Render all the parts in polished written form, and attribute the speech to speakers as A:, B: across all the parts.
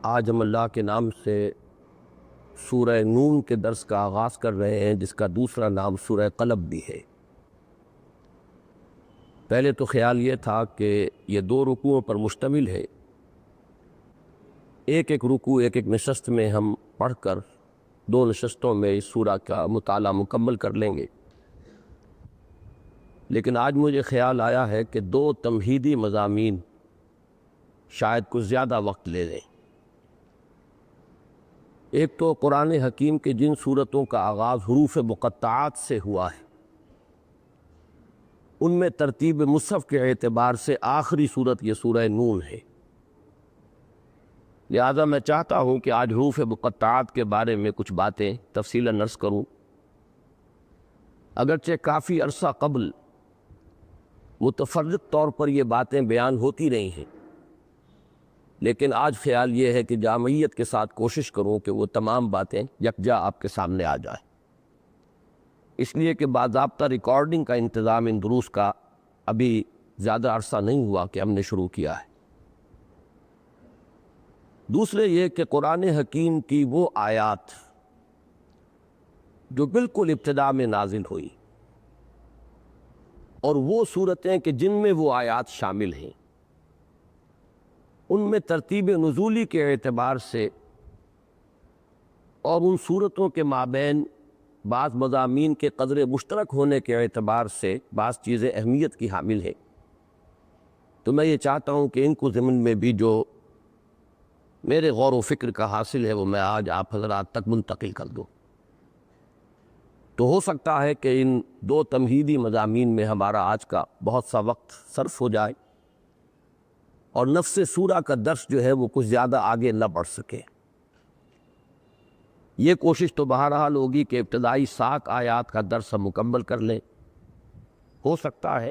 A: آج ہم اللہ کے نام سے سورہ نون کے درس کا آغاز کر رہے ہیں، جس کا دوسرا نام سورہ قلم بھی ہے۔ پہلے تو خیال یہ تھا کہ یہ 2 رکوعوں پر مشتمل ہے، ایک رکوع ایک نشست میں ہم پڑھ کر 2 نشستوں میں اس سورہ کا مطالعہ مکمل کر لیں گے، لیکن آج مجھے خیال آیا ہے کہ 2 تمہیدی مضامین شاید کچھ زیادہ وقت لے لیں۔ ایک تو قرآن حکیم کے جن صورتوں کا آغاز حروف مقطعات سے ہوا ہے، ان میں ترتیب مصحف کے اعتبار سے آخری صورت یہ سورہ نون ہے، لہذا میں چاہتا ہوں کہ آج حروف مقطعات کے بارے میں کچھ باتیں تفصیلاً عرض کروں۔ اگرچہ کافی عرصہ قبل متفرق طور پر یہ باتیں بیان ہوتی رہی ہیں، لیکن آج خیال یہ ہے کہ جامعیت کے ساتھ کوشش کروں کہ وہ تمام باتیں یکجا آپ کے سامنے آ جائیں، اس لیے کہ باضابطہ ریکارڈنگ کا انتظام ان دروس کا ابھی زیادہ عرصہ نہیں ہوا کہ ہم نے شروع کیا ہے۔ دوسرے یہ کہ قرآن حکیم کی وہ آیات جو بالکل ابتدا میں نازل ہوئی اور وہ صورتیں کہ جن میں وہ آیات شامل ہیں، ان میں ترتیب نزولی کے اعتبار سے اور ان صورتوں کے مابین بعض مضامین کے قدر مشترک ہونے کے اعتبار سے بعض چیزیں اہمیت کی حامل ہیں، تو میں یہ چاہتا ہوں کہ ان کو ضمن میں بھی جو میرے غور و فکر کا حاصل ہے وہ میں آج آپ حضرات تک منتقل کر دوں۔ تو ہو سکتا ہے کہ ان 2 تمہیدی مضامین میں ہمارا آج کا بہت سا وقت صرف ہو جائے اور نفس سورہ کا درس جو ہے وہ کچھ زیادہ آگے نہ بڑھ سکے۔ یہ کوشش تو بہرحال ہوگی کہ ابتدائی 7 آیات کا درس ہم مکمل کر لیں، ہو سکتا ہے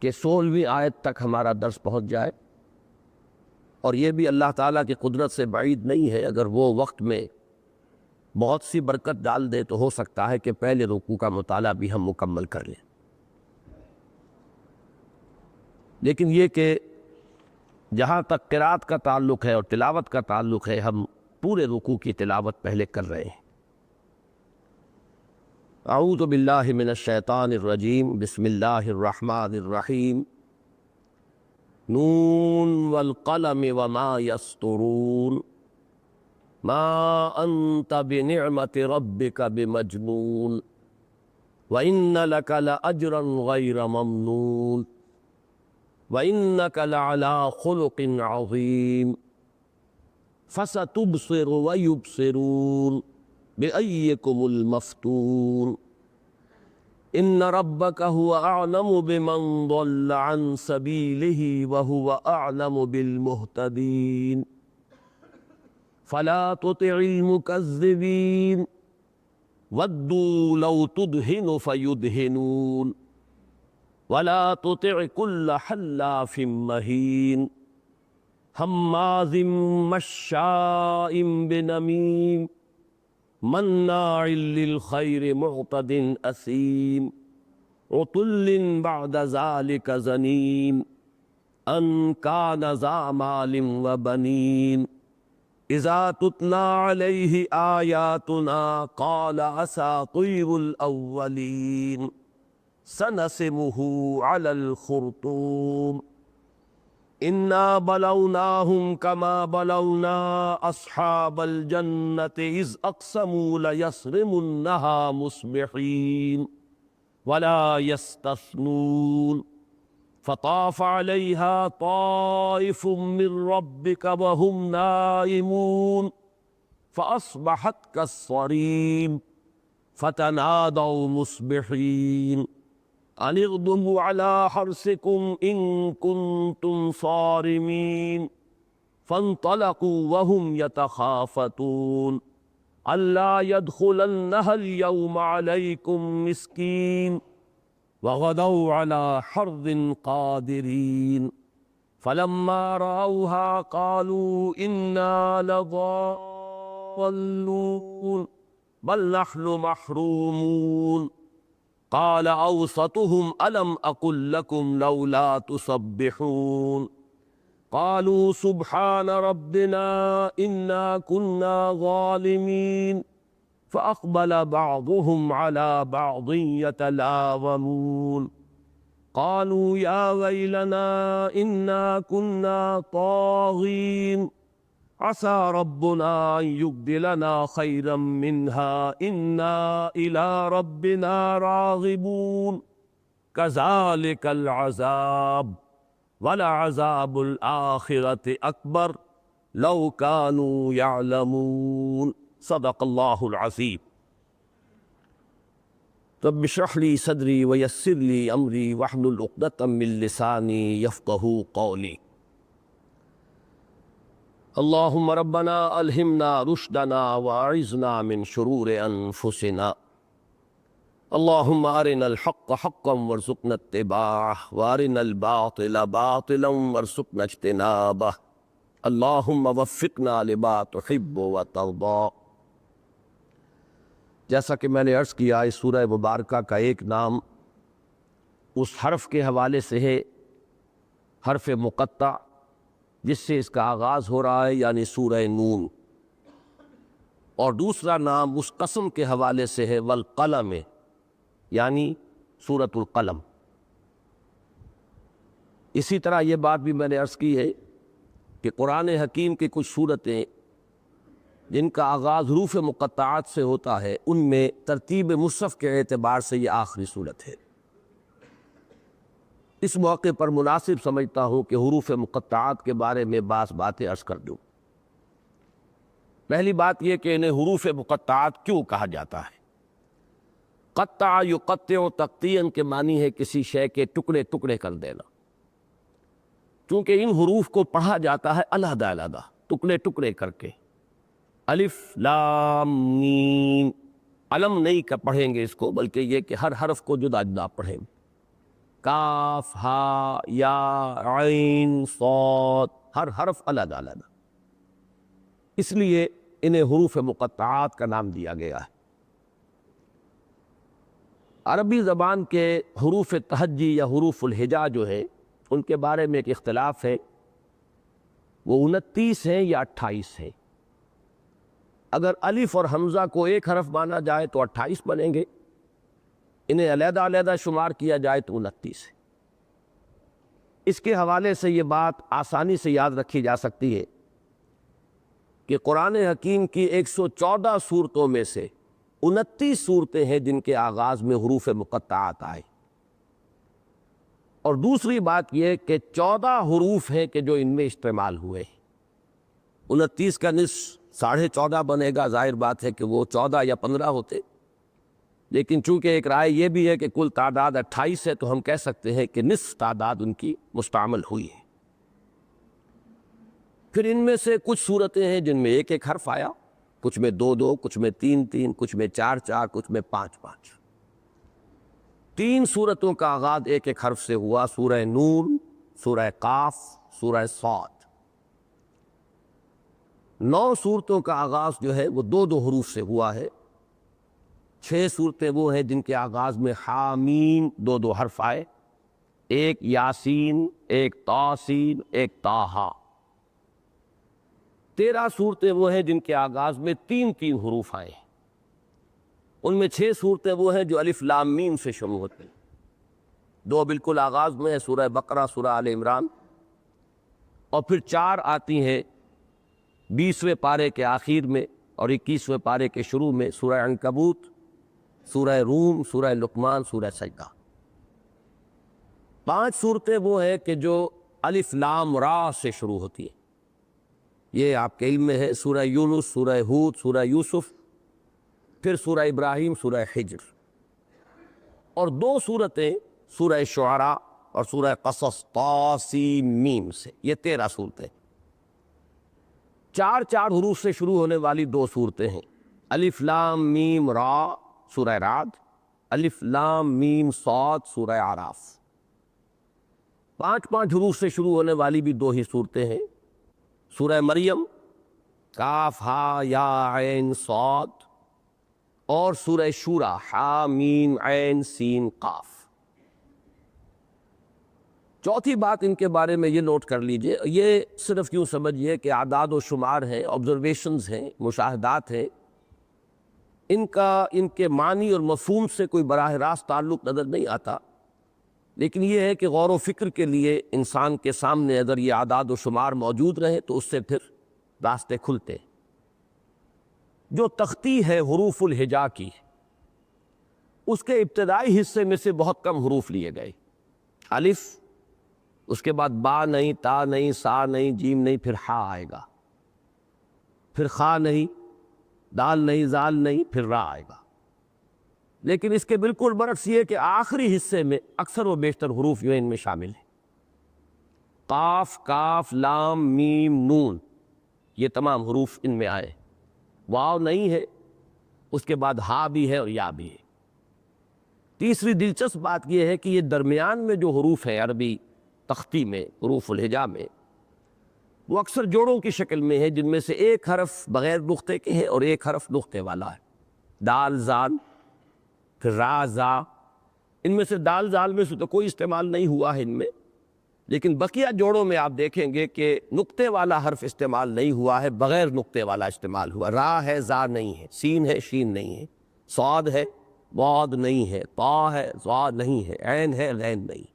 A: کہ 16ویں آیت تک ہمارا درس پہنچ جائے، اور یہ بھی اللہ تعالیٰ کی قدرت سے بعید نہیں ہے، اگر وہ وقت میں بہت سی برکت ڈال دے تو ہو سکتا ہے کہ پہلے رکوع کا مطالعہ بھی ہم مکمل کر لیں۔ لیکن یہ کہ جہاں تک قرات کا تعلق ہے اور تلاوت کا تعلق ہے، ہم پورے رکوع کی تلاوت پہلے کر رہے ہیں۔ اعوذ باللہ من الشیطان الرجیم، بسم اللہ الرحمن الرحیم، نون والقلم وما یسطرون، ما انت بنعمت ربک بمجنون، وان لک لاجرا غیر ممنون، وانک لعلی خلق عظیم، فستبصر ویبصرون بأیکم المفتون، ان ربک هو اعلم بمن ضل عن سبیلہ وهو اعلم بالمہتدین، فلا تطع المکذبین ودوا لو تدہن فیدہنون، ولا تطع كل حلاف مہین، ہماز مشاء بنمیم، مناع للخیر معتد اثیم، عتل بعد ذلك زنیم، ان کان ذا مال وبنین، اذا تتلی علیہ آیاتنا قال اساطیر الاولین، سنسمہ علی الخرطوم، انا بلوناہم کما بلونا اصحاب الجنۃ اذ اقسموا لیصرمنہا مصبحین ولا یستثنون، فطاف علیہا طائف من ربک وہم نائمون، فاصبحت کالصریم، فتنادوا مصبحین ان اغدوا علی حرثکم ان کنتم صارمین، فانطلقوا وهم یتخافتون الا يدخلنها اليوم علیکم مسکین، وغدوا علی حرد قادرین، فلما رأوها قالوا انا لضالون بل نحن محرومون، قال اوسطهم الم اقل لكم لولا تسبحون، قالوا سبحان ربنا إنا كنا ظالمين فأقبل بعضهم على بعض يتلاومون قالوا يا ويلنا إنا كنا طاغين عسى ربنا أن يبدلنا خيرا منها إنا إلى ربنا راغبون كذلك العذاب ولعذاب الآخرة أكبر لو كانوا يعلمون صدق الله العظيم رب اشرح لي صدري ويسر لي أمري واحلل عقدة من لساني يفقهوا قولي اللهم ربنا ألهمنا رشدنا وأعذنا من شرور أنفسنا اللهم أرنا الحق حقا وارزقنا اتباعه وأرنا الباطل باطلا وارزقنا اجتنابه اللهم وفقنا لما تحب وترضى۔ جیسا کہ میں نے عرض کیا اس سورہ مبارکہ کا ایک نام اس حرف کے حوالے سے ہے حرف مقطع جس سے اس کا آغاز ہو رہا ہے یعنی سورہ نون، اور دوسرا نام اس قسم کے حوالے سے ہے والقلم یعنی سورۃ القلم۔ اسی طرح یہ بات بھی میں نے عرض کی ہے کہ قرآن حکیم کی کچھ صورتیں جن کا آغاز حروف مقطعات سے ہوتا ہے ان میں ترتیب مصحف کے اعتبار سے یہ آخری صورت ہے۔ اس موقع پر مناسب سمجھتا ہوں کہ حروف مقطعات کے بارے میں بعض باتیں عرض کر دوں۔ پہلی بات یہ کہ انہیں حروف مقطعات کیوں کہا جاتا ہے؟ قطع یقطع تقطیعاً کے معنی ہے کسی شے کے ٹکڑے ٹکڑے کر دینا، چونکہ ان حروف کو پڑھا جاتا ہے علیحدہ علیحدہ ٹکڑے ٹکڑے کر کے، الف لام میم، علم نہیں پڑھیں گے اس کو، بلکہ یہ کہ ہر حرف کو جدا جدا پڑھیں گے، کاف ہا یا عین صاد، ہر حرف علیحدہ علیحدہ، اس لیے انہیں حروف مقطعات کا نام دیا گیا ہے۔ عربی زبان کے حروف تہجی یا حروف الہجا جو ہے ان کے بارے میں ایک اختلاف ہے، وہ 29 ہیں یا 28 ہیں۔ اگر الف اور حمزہ کو ایک حرف مانا جائے تو 28 بنیں گے، انہیں علیحدہ علیحدہ شمار کیا جائے تو 29 ہے۔ اس کے حوالے سے یہ بات آسانی سے یاد رکھی جا سکتی ہے کہ قرآن حکیم کی 114 صورتوں میں سے 29 صورتیں ہیں جن کے آغاز میں حروف مقطعات آئے، اور دوسری بات یہ کہ 14 حروف ہیں کہ جو ان میں استعمال ہوئے۔ 29 کا نصف 14.5 بنے گا، ظاہر بات ہے کہ وہ 14 یا 15 ہوتے، لیکن چونکہ ایک رائے یہ بھی ہے کہ کل تعداد 28 ہے تو ہم کہہ سکتے ہیں کہ نصف تعداد ان کی مستعمل ہوئی ہے۔ پھر ان میں سے کچھ صورتیں ہیں جن میں ایک ایک حرف آیا، کچھ میں 2 کچھ میں 3 کچھ میں 4 کچھ میں 5 3 صورتوں کا آغاز ایک ایک حرف سے ہوا، سورہ نون، سورہ قاف، سورہ صاد۔ 9 صورتوں کا آغاز جو ہے وہ 2 حروف سے ہوا ہے۔ 6 صورتیں وہ ہیں جن کے آغاز میں حامیم 2 حرف آئے، ایک یاسین، ایک طاسین، ایک طٰہٰ۔ 13 صورتیں وہ ہیں جن کے آغاز میں 3 حروف آئے، ان میں 6 صورتیں وہ ہیں جو الف لام میم سے شروع ہوتے ہیں۔ 2 بالکل آغاز میں ہے، سورہ بقرہ، سورہ آل عمران، اور پھر 4 آتی ہیں 20ویں پارے کے آخر میں اور 21ویں پارے کے شروع میں، سورہ عنکبوت، سورہ روم، سورہ لقمان، سورہ سجدہ۔ 5 صورتیں وہ ہیں کہ جو الف لام را سے شروع ہوتی ہیں، یہ آپ کے علم میں ہے، سورہ یونس، سورہ ہود، سورہ یوسف، پھر سورہ ابراہیم، سورہ حجر، اور 2 صورتیں سورہ شعراء اور سورہ قصص طاسیم سے، یہ 13 صورتیں۔ 4 حروف سے شروع ہونے والی 2 صورتیں ہیں، الف لام میم را سورہ رعد، الف لام میم صاد سورہ اعراف۔ 5 حروف سے شروع ہونے والی بھی 2 ہی صورتیں ہیں، سورہ مریم، کاف ہا یا عین صاد، اور سورہ شورى حامیم عین سین قاف۔ چوتھی بات ان کے بارے میں یہ نوٹ کر لیجئے، یہ صرف یوں سمجھیے کہ اعداد و شمار ہیں، آبزرویشنز ہیں، مشاہدات ہیں، ان کے معنی اور مفہوم سے کوئی براہ راست تعلق نظر نہیں آتا، لیکن یہ ہے کہ غور و فکر کے لیے انسان کے سامنے اگر یہ اعداد و شمار موجود رہے تو اس سے پھر راستے کھلتے۔ جو تختی ہے حروف الہجا کی، اس کے ابتدائی حصے میں سے بہت کم حروف لیے گئے۔ الف، اس کے بعد با نہیں، تا نہیں، سا نہیں، جیم نہیں، پھر ہا آئے گا، پھر خا نہیں، دال نہیں، زال نہیں، پھر را آئے گا۔ لیکن اس کے بالکل برعکس یہ کہ آخری حصے میں اکثر و بیشتر حروف جو ان میں شامل ہیں۔ قاف، کاف، لام، میم، نون، یہ تمام حروف ان میں آئے۔ واو نہیں ہے، اس کے بعد ہا بھی ہے اور یا بھی ہے۔ تیسری دلچسپ بات یہ ہے کہ یہ درمیان میں جو حروف ہیں عربی تختی میں، حروف الہجا میں، وہ اکثر جوڑوں کی شکل میں ہے، جن میں سے ایک حرف بغیر نقطے کے ہے اور ایک حرف نقطے والا ہے۔ دال، زال، پھر را، زا۔ ان میں سے دال، زال میں سے تو کوئی استعمال نہیں ہوا ہے ان میں، لیکن بقیہ جوڑوں میں آپ دیکھیں گے کہ نقطے والا حرف استعمال نہیں ہوا ہے، بغیر نقطے والا استعمال ہوا۔ را ہے، زا نہیں ہے، سین ہے، شین نہیں ہے، صاد ہے، ضاد نہیں ہے، طا ہے، ظا نہیں ہے، عین ہے، غین نہیں۔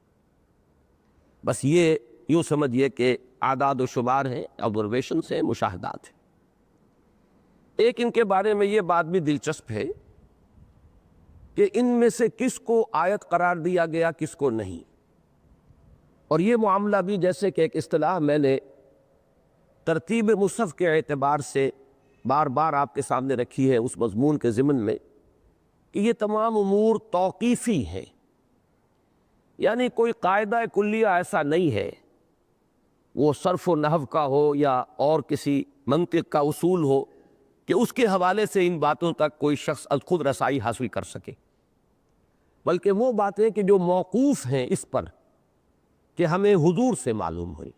A: بس یہ یوں سمجھیے کہ اعداد و شمار ہیں، آبزرویشنز ہیں، مشاہدات ہیں۔ ایک ان کے بارے میں یہ بات بھی دلچسپ ہے کہ ان میں سے کس کو آیت قرار دیا گیا، کس کو نہیں۔ اور یہ معاملہ بھی جیسے کہ ایک اصطلاح میں نے ترتیب مصحف کے اعتبار سے بار بار آپ کے سامنے رکھی ہے اس مضمون کے ضمن میں، کہ یہ تمام امور توقیفی ہیں، یعنی کوئی قاعدہ کلیہ ایسا نہیں ہے، وہ صرف و نحو کا ہو یا اور کسی منطق کا اصول ہو، کہ اس کے حوالے سے ان باتوں تک کوئی شخص خود رسائی حاصل کر سکے، بلکہ وہ باتیں کہ جو موقوف ہیں اس پر کہ ہمیں حضور سے معلوم ہوئی،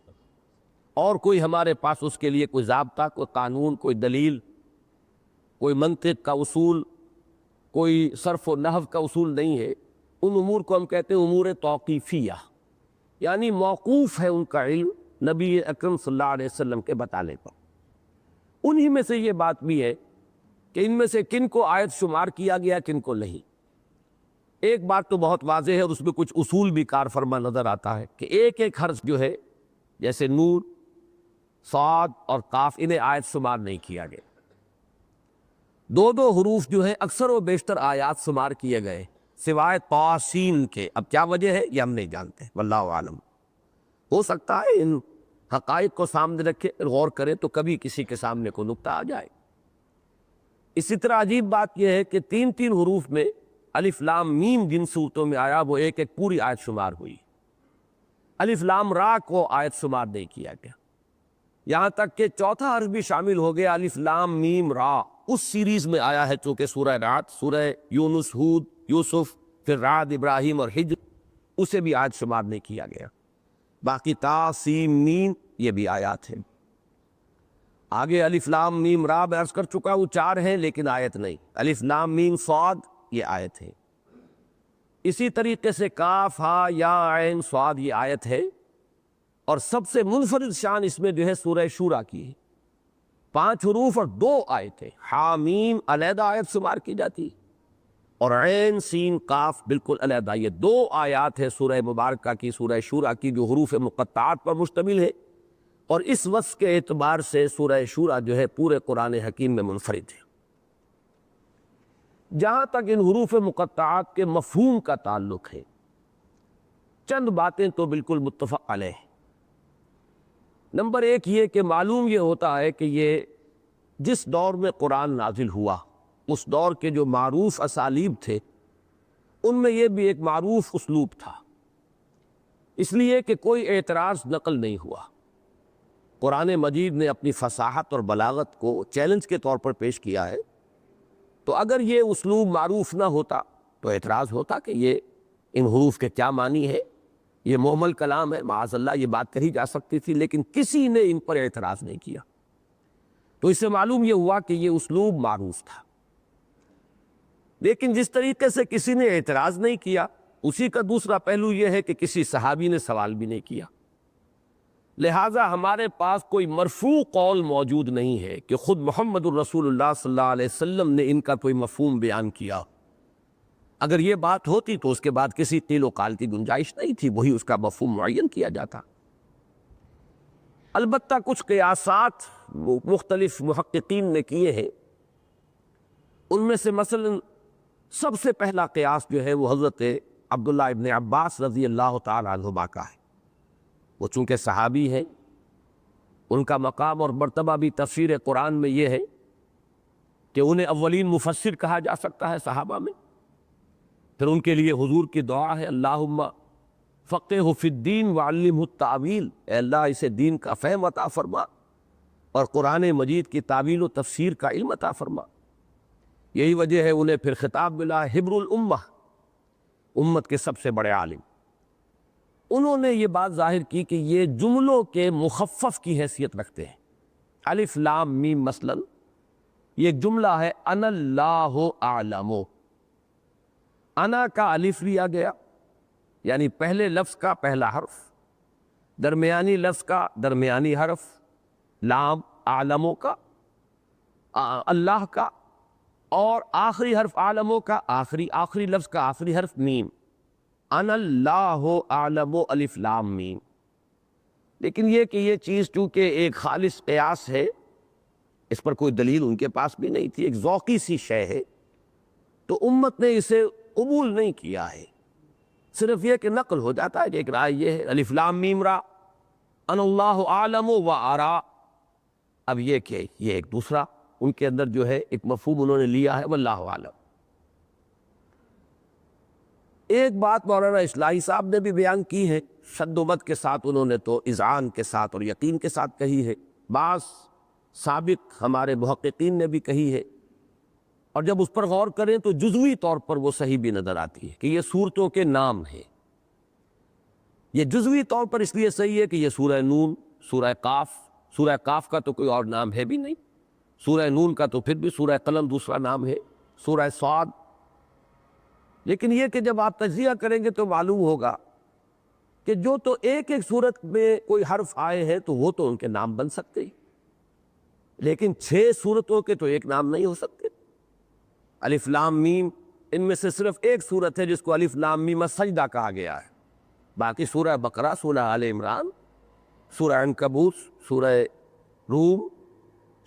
A: اور کوئی ہمارے پاس اس کے لیے کوئی ضابطہ، کوئی قانون، کوئی دلیل، کوئی منطق کا اصول، کوئی صرف و نحو کا اصول نہیں ہے، ان امور کو ہم کہتے ہیں امور توقیفیہ، یعنی موقوف ہے ان کا علم نبی اکرم صلی اللہ علیہ وسلم کے بتانے پر۔ انہی میں سے یہ بات بھی ہے کہ ان میں سے کن کو آیت شمار کیا گیا، کن کو نہیں۔ ایک بات تو بہت واضح ہے اور اس میں کچھ اصول بھی کار فرما نظر آتا ہے کہ ایک ایک حرف جو ہے، جیسے نون، صاد اور قاف، انہیں آیت شمار نہیں کیا گیا۔ دو دو حروف جو ہیں اکثر و بیشتر آیات شمار کیے گئے، سوائے طا، سین کے۔ اب کیا وجہ ہے یہ ہم نہیں جانتے، واللہ عالم۔ ہو سکتا ہے ان حقائق کو سامنے رکھے غور کریں تو کبھی کسی کے سامنے کو نقطہ آ جائے۔ اسی طرح عجیب بات یہ ہے کہ تین تین حروف میں الف لام میم جن صورتوں میں آیا وہ ایک ایک پوری آیت شمار ہوئی۔ الف لام را کو آیت شمار نہیں کیا گیا، یہاں تک کہ چوتھا حرف بھی شامل ہو گیا، الف لام میم را، اس سیریز میں آیا ہے، چونکہ سورہ رعد، سورہ یونس، ہود، یوسف، پھر رعد، ابراہیم اور ہجر، اسے بھی آیت شمار نہیں کیا گیا۔ باقی تا، سین، میم یہ بھی آیات ہیں۔ آگے الف لام میم را میں عرض کر چکا وہ چار ہیں لیکن آیت نہیں۔ الف لام میم صاد یہ آیت ہے۔ اسی طریقے سے کاف، ہا، یا، عین، صاد یہ آیت ہے۔ اور سب سے منفرد شان اس میں جو ہے سورہ شورا کی ہے، 5 حروف اور 2 آیتیں۔ حامیم علیحدہ آیت شمار کی جاتی، اور عین، سین، قاف بالکل علیحدہ۔ یہ 2 آیات ہے سورہ مبارکہ کی، سورہ شورا کی، جو حروف مقطعات پر مشتمل ہے، اور اس وصف کے اعتبار سے سورہ شورا جو ہے پورے قرآن حکیم میں منفرد ہے۔ جہاں تک ان حروف مقطعات کے مفہوم کا تعلق ہے، چند باتیں تو بالکل متفق علیہ ہیں۔ نمبر 1 یہ کہ معلوم یہ ہوتا ہے کہ یہ جس دور میں قرآن نازل ہوا، اس دور کے جو معروف اسالیب تھے، ان میں یہ بھی ایک معروف اسلوب تھا، اس لیے کہ کوئی اعتراض نقل نہیں ہوا۔ قرآن مجید نے اپنی فصاحت اور بلاغت کو چیلنج کے طور پر پیش کیا ہے، تو اگر یہ اسلوب معروف نہ ہوتا تو اعتراض ہوتا کہ یہ ان حروف کے کیا معنی ہے، یہ محمل کلام ہے، معاذ اللہ یہ بات کہی جا سکتی تھی، لیکن کسی نے ان پر اعتراض نہیں کیا۔ تو اس سے معلوم یہ ہوا کہ یہ اسلوب معروف تھا۔ لیکن جس طریقے سے کسی نے اعتراض نہیں کیا، اسی کا دوسرا پہلو یہ ہے کہ کسی صحابی نے سوال بھی نہیں کیا، لہٰذا ہمارے پاس کوئی مرفوع قول موجود نہیں ہے کہ خود محمد الرسول اللہ صلی اللہ علیہ وسلم نے ان کا کوئی مفہوم بیان کیا۔ اگر یہ بات ہوتی تو اس کے بعد کسی قیل و قال کی گنجائش نہیں تھی، وہی اس کا مفہوم معین کیا جاتا۔ البتہ کچھ قیاسات مختلف محققین نے کیے ہیں، ان میں سے مثلا سب سے پہلا قیاس جو ہے وہ حضرت عبداللہ ابن عباس رضی اللہ تعالیٰ عنہما کا ہے۔ وہ چونکہ صحابی ہیں، ان کا مقام اور مرتبہ بھی تفسیر قرآن میں یہ ہے کہ انہیں اولین مفسر کہا جا سکتا ہے صحابہ میں۔ پھر ان کے لیے حضور کی دعا ہے اللہم فقہہ فی الدین وعلمہ التاویل، اے اللہ اسے دین کا فہم عطا فرما اور قرآن مجید کی تعویل و تفسیر کا علم عطا فرما۔ یہی وجہ ہے انہیں پھر خطاب ملا حبر الامہ، امت کے سب سے بڑے عالم۔ انہوں نے یہ بات ظاہر کی کہ یہ جملوں کے مخفف کی حیثیت رکھتے ہیں۔ الف لام میم مثلا یہ ایک جملہ ہے، انا اللہ اعلم، انا کا الف لیا گیا یعنی پہلے لفظ کا پہلا حرف، درمیانی لفظ کا درمیانی حرف، لام اعلموں کا اللہ کا، اور آخری حرف عالموں کا آخری لفظ کا آخری حرف میم، انا اللہ اعلم الف لام میم۔ لیکن یہ کہ یہ چیز چونکہ ایک خالص قیاس ہے، اس پر کوئی دلیل ان کے پاس بھی نہیں تھی، ایک ذوقی سی شے ہے، تو امت نے اسے قبول نہیں کیا ہے۔ صرف یہ کہ نقل ہو جاتا ہے کہ ایک رائے یہ ہے الف لام میم را انا اللہ اعلم و ارا۔ اب یہ کہ یہ ایک دوسرا ان کے اندر جو ہے ایک مفہوم انہوں نے لیا ہے واللہ اعلم۔ ایک بات مولانا اصلاحی صاحب نے بھی بیان کی ہے، شد و مد کے ساتھ انہوں نے تو اذعان کے ساتھ اور یقین کے ساتھ کہی ہے، بعض سابق ہمارے محققین نے بھی کہی ہے، اور جب اس پر غور کریں تو جزوی طور پر وہ صحیح بھی نظر آتی ہے کہ یہ صورتوں کے نام ہیں۔ یہ جزوی طور پر اس لیے صحیح ہے کہ یہ سورہ نون، سورہ قاف کا تو کوئی اور نام ہے بھی نہیں، سورہ نون کا تو پھر بھی سورہ قلم دوسرا نام ہے، سورہ صاد۔ لیکن یہ کہ جب آپ تجزیہ کریں گے تو معلوم ہوگا کہ جو تو ایک ایک صورت میں کوئی حرف آئے ہیں تو وہ تو ان کے نام بن سکتے ہیں، لیکن 6 صورتوں کے تو ایک نام نہیں ہو سکتے۔ الف لام میم ان میں سے صرف ایک صورت ہے جس کو الف لام میم السجدہ کہا گیا ہے، باقی سورہ بقرہ، سورہ آل عمران، سورہ عنکبوت، سورہ روم،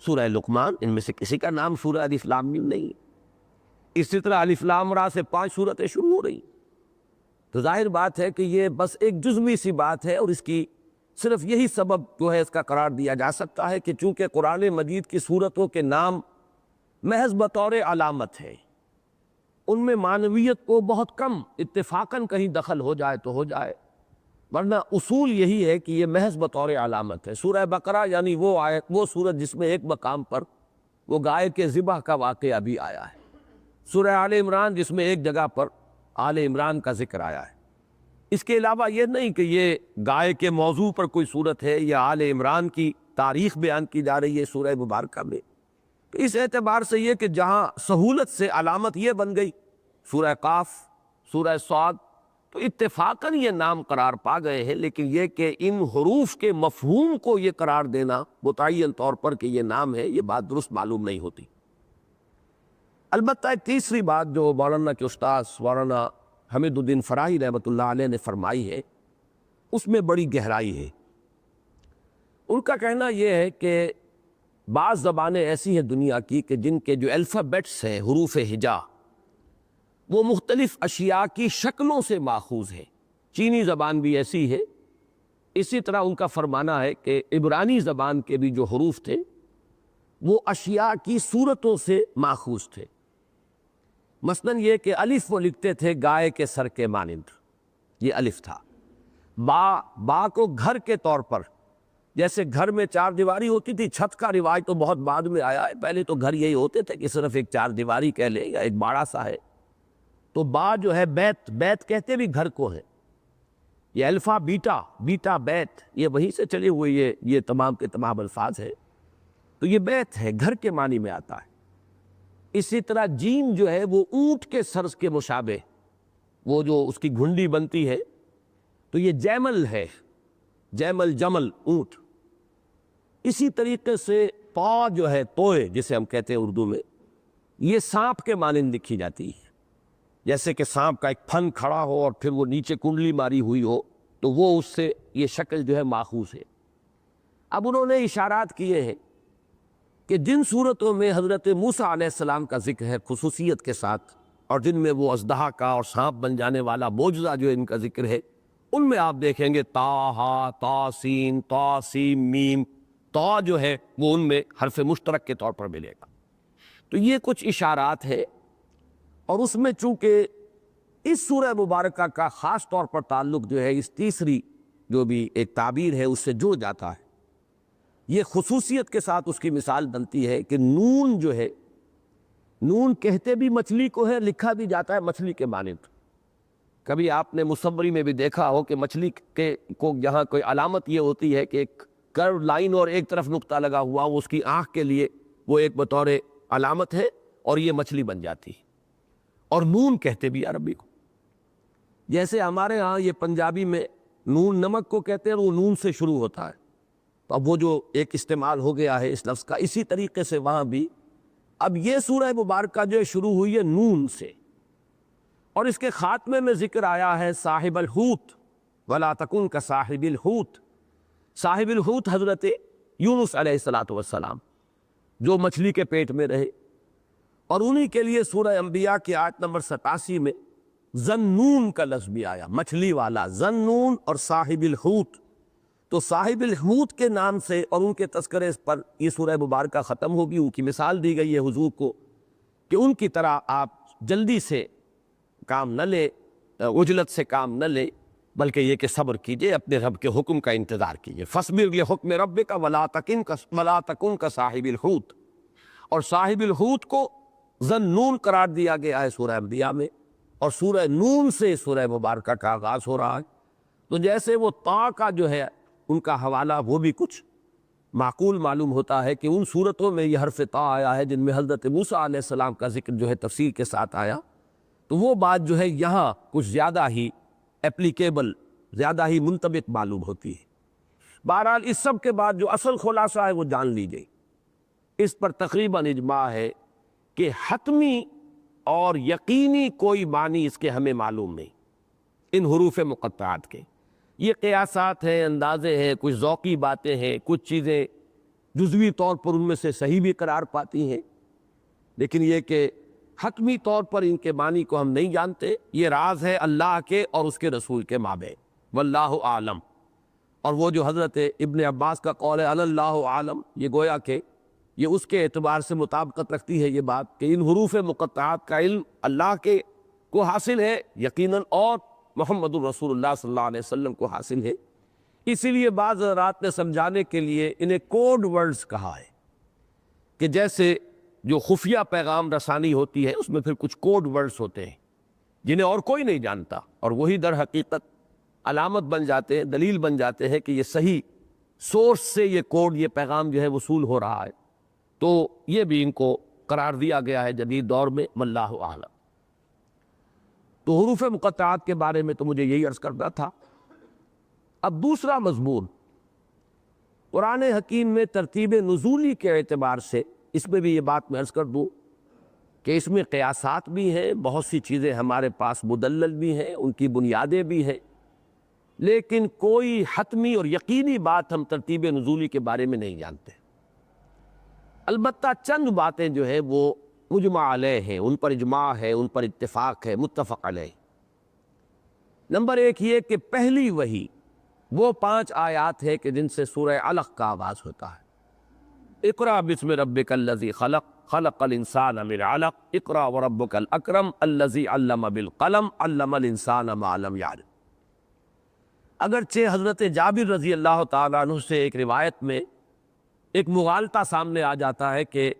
A: سورہ لقمان، ان میں سے کسی کا نام سورہ الف لام میم نہیں۔ اسی طرح الف لام را سے 5 صورتیں شروع ہو رہی، تو ظاہر بات ہے کہ یہ بس ایک جزوی سی بات ہے، اور اس کی صرف یہی سبب جو ہے اس کا قرار دیا جا سکتا ہے کہ چونکہ قرآن مجید کی صورتوں کے نام محض بطور علامت ہے، ان میں معنویت کو بہت کم اتفاقاً کہیں دخل ہو جائے تو ہو جائے، ورنہ اصول یہی ہے کہ یہ محض بطور علامت ہے۔ سورہ بقرہ یعنی وہ سورت جس میں ایک مقام پر وہ گائے کے ذبح کا واقعہ بھی آیا ہے، سورہ آل عمران جس میں ایک جگہ پر آل عمران کا ذکر آیا ہے۔ اس کے علاوہ یہ نہیں کہ یہ گائے کے موضوع پر کوئی صورت ہے یا آل عمران کی تاریخ بیان کی جا رہی ہے سورہ مبارکہ میں، تو اس اعتبار سے یہ کہ جہاں سہولت سے علامت یہ بن گئی سورہ قاف، سورہ صاد، تو اتفاقاً یہ نام قرار پا گئے ہیں، لیکن یہ کہ ان حروف کے مفہوم کو یہ قرار دینا متعین طور پر کہ یہ نام ہے، یہ بات درست معلوم نہیں ہوتی۔ البتہ ایک تیسری بات جو مولانا کے استاد مولانا حمید الدین فراہی رحمۃ اللہ علیہ نے فرمائی ہے، اس میں بڑی گہرائی ہے۔ ان کا کہنا یہ ہے کہ بعض زبانیں ایسی ہیں دنیا کی کہ جن کے جو الفابیٹس ہیں، حروف ہجا، وہ مختلف اشیاء کی شکلوں سے ماخوذ ہیں۔ چینی زبان بھی ایسی ہے، اسی طرح ان کا فرمانا ہے کہ عبرانی زبان کے بھی جو حروف تھے وہ اشیاء کی صورتوں سے ماخوذ تھے۔ مثلاً یہ کہ الف وہ لکھتے تھے گائے کے سر کے مانند، یہ الف تھا۔ با کو گھر کے طور پر، جیسے گھر میں 4 دیواری ہوتی تھی، چھت کا رواج تو بہت بعد میں آیا ہے، پہلے تو گھر یہی ہوتے تھے کہ صرف ایک 4 دیواری کہہ لیں یا ایک باڑا سا ہے، تو با جو ہے بیت کہتے بھی گھر کو ہے۔ یہ الفا بیٹا بیت، یہ وہیں سے چلے ہوئے یہ تمام کے تمام الفاظ ہیں، تو یہ بیت ہے، گھر کے معنی میں آتا ہے۔ اسی طرح جیم جو ہے وہ اونٹ کے سر کے مشابہ وہ جو اس کی گھنڈی بنتی ہے، تو یہ جیمل ہے، جیمل جمل اونٹ۔ اسی طریقے سے طا جو ہے، توئے جسے ہم کہتے ہیں اردو میں، یہ سانپ کے مانند لکھی جاتی ہے، جیسے کہ سانپ کا ایک پھن کھڑا ہو اور پھر وہ نیچے کنڈلی ماری ہوئی ہو، تو وہ اس سے یہ شکل جو ہے ماخوذ ہے۔ اب انہوں نے اشارات کیے ہیں کہ جن صورتوں میں حضرت موسیٰ علیہ السلام کا ذکر ہے خصوصیت کے ساتھ، اور جن میں وہ اژدہا کا اور سانپ بن جانے والا معجزہ جو ان کا ذکر ہے، ان میں آپ دیکھیں گے تا ہا تا سین تا سیم میم، تا جو ہے وہ ان میں حرف مشترک کے طور پر ملے گا۔ تو یہ کچھ اشارات ہیں، اور اس میں چونکہ اس سورہ مبارکہ کا خاص طور پر تعلق جو ہے اس تیسری جو بھی ایک تعبیر ہے اس سے جڑ جاتا ہے، یہ خصوصیت کے ساتھ اس کی مثال بنتی ہے کہ نون جو ہے، نون کہتے بھی مچھلی کو ہے، لکھا بھی جاتا ہے مچھلی کے مانند۔ کبھی آپ نے مصوری میں بھی دیکھا ہو کہ مچھلی کے کو یہاں کوئی علامت یہ ہوتی ہے کہ ایک کرو لائن اور ایک طرف نقطہ لگا ہوا، وہ اس کی آنکھ کے لیے وہ ایک بطور علامت ہے، اور یہ مچھلی بن جاتی ہے۔ اور نون کہتے بھی عربی کو، جیسے ہمارے ہاں یہ پنجابی میں نون نمک کو کہتے ہیں، وہ نون سے شروع ہوتا ہے، تو اب وہ جو ایک استعمال ہو گیا ہے اس لفظ کا، اسی طریقے سے وہاں بھی اب یہ سورہ مبارکہ جو شروع ہوئی ہے نون سے، اور اس کے خاتمے میں ذکر آیا ہے صاحب الحوت ولا تکن کصاحب الحوت۔ صاحب الحوت حضرت یونس علیہ السلام جو مچھلی کے پیٹ میں رہے، اور انہی کے لیے سورہ انبیاء کی آیت نمبر 87 میں ذنون کا لفظ بھی آیا، مچھلی والا ذنون اور صاحب الحوت۔ تو صاحب الحوت کے نام سے اور ان کے تذکرے پر یہ سورہ مبارکہ ختم ہوگی۔ ان کی مثال دی گئی ہے حضور کو کہ ان کی طرح آپ جلدی سے کام نہ لیں، عجلت سے کام نہ لیں، بلکہ یہ کہ صبر کیجئے، اپنے رب کے حکم کا انتظار کیجئے۔ فاصبر لحکم ربک ولا تکن کصاحب الحوت۔ اور صاحب الحوت کو ذنون قرار دیا گیا ہے سورہ انبیاء میں، اور سورہ نون سے سورہ مبارکہ کا آغاز ہو رہا ہے۔ تو جیسے وہ تا کا جو ہے ان کا حوالہ وہ بھی کچھ معقول معلوم ہوتا ہے کہ ان صورتوں میں یہ حرف تا آیا ہے جن میں حضرت موسیٰ علیہ السلام کا ذکر جو ہے تفصیل کے ساتھ آیا، تو وہ بات جو ہے یہاں کچھ زیادہ ہی اپلیکیبل، زیادہ ہی منطبق معلوم ہوتی ہے۔ بہرحال اس سب کے بعد جو اصل خلاصہ ہے وہ جان لیجئے، اس پر تقریباً اجماع ہے کہ حتمی اور یقینی کوئی معنی اس کے ہمیں معلوم نہیں ان حروف مقطعات کے۔ یہ قیاسات ہیں، اندازے ہیں، کچھ ذوقی باتیں ہیں، کچھ چیزیں جزوی طور پر ان میں سے صحیح بھی قرار پاتی ہیں، لیکن یہ کہ حتمی طور پر ان کے معنی کو ہم نہیں جانتے، یہ راز ہے اللہ کے اور اس کے رسول کے مابین، واللہ عالم۔ اور وہ جو حضرت ابن عباس کا قول ہے اللہ عالم، یہ گویا کہ یہ اس کے اعتبار سے مطابقت رکھتی ہے یہ بات کہ ان حروف مقطعات کا علم اللہ کے کو حاصل ہے یقیناً، اور محمد الرسول اللہ صلی اللہ علیہ وسلم کو حاصل ہے۔ اسی لیے بعض حضرات نے سمجھانے کے لیے انہیں کوڈ ورڈز کہا ہے، کہ جیسے جو خفیہ پیغام رسانی ہوتی ہے اس میں پھر کچھ کوڈ ورڈز ہوتے ہیں جنہیں اور کوئی نہیں جانتا، اور وہی در حقیقت علامت بن جاتے ہیں، دلیل بن جاتے ہیں کہ یہ صحیح سورس سے یہ کوڈ، یہ پیغام جو ہے وصول ہو رہا ہے۔ تو یہ بھی ان کو قرار دیا گیا ہے جدید دور میں، واللہ اعلم۔ تو حروف مقطعات کے بارے میں تو مجھے یہی عرض کرنا تھا۔ اب دوسرا مضمون، قرآن حکیم میں ترتیب نزولی کے اعتبار سے اس میں بھی یہ بات میں عرض کر دوں کہ اس میں قیاسات بھی ہیں، بہت سی چیزیں ہمارے پاس مدلل بھی ہیں، ان کی بنیادیں بھی ہیں، لیکن کوئی حتمی اور یقینی بات ہم ترتیب نزولی کے بارے میں نہیں جانتے۔ البتہ چند باتیں جو ہے وہ مجمع علیہ ہیں، ان پر اجماع ہے، ان پر اتفاق ہے، متفق علیہ۔ نمبر ایک یہ کہ پہلی وحی وہ 5 آیات ہے کہ جن سے سورہ علق کا آغاز ہوتا ہے۔ اقرأ بسم ربک الذی خلق، خلق الانسان من علق، اقرأ وربک الاکرم الذی علم بالقلم، علم الانسان ما لم یعلم۔ اگرچہ حضرت جابر رضی اللہ تعالیٰ عنہ سے ایک روایت میں ایک مغالطہ سامنے آ جاتا ہے کہ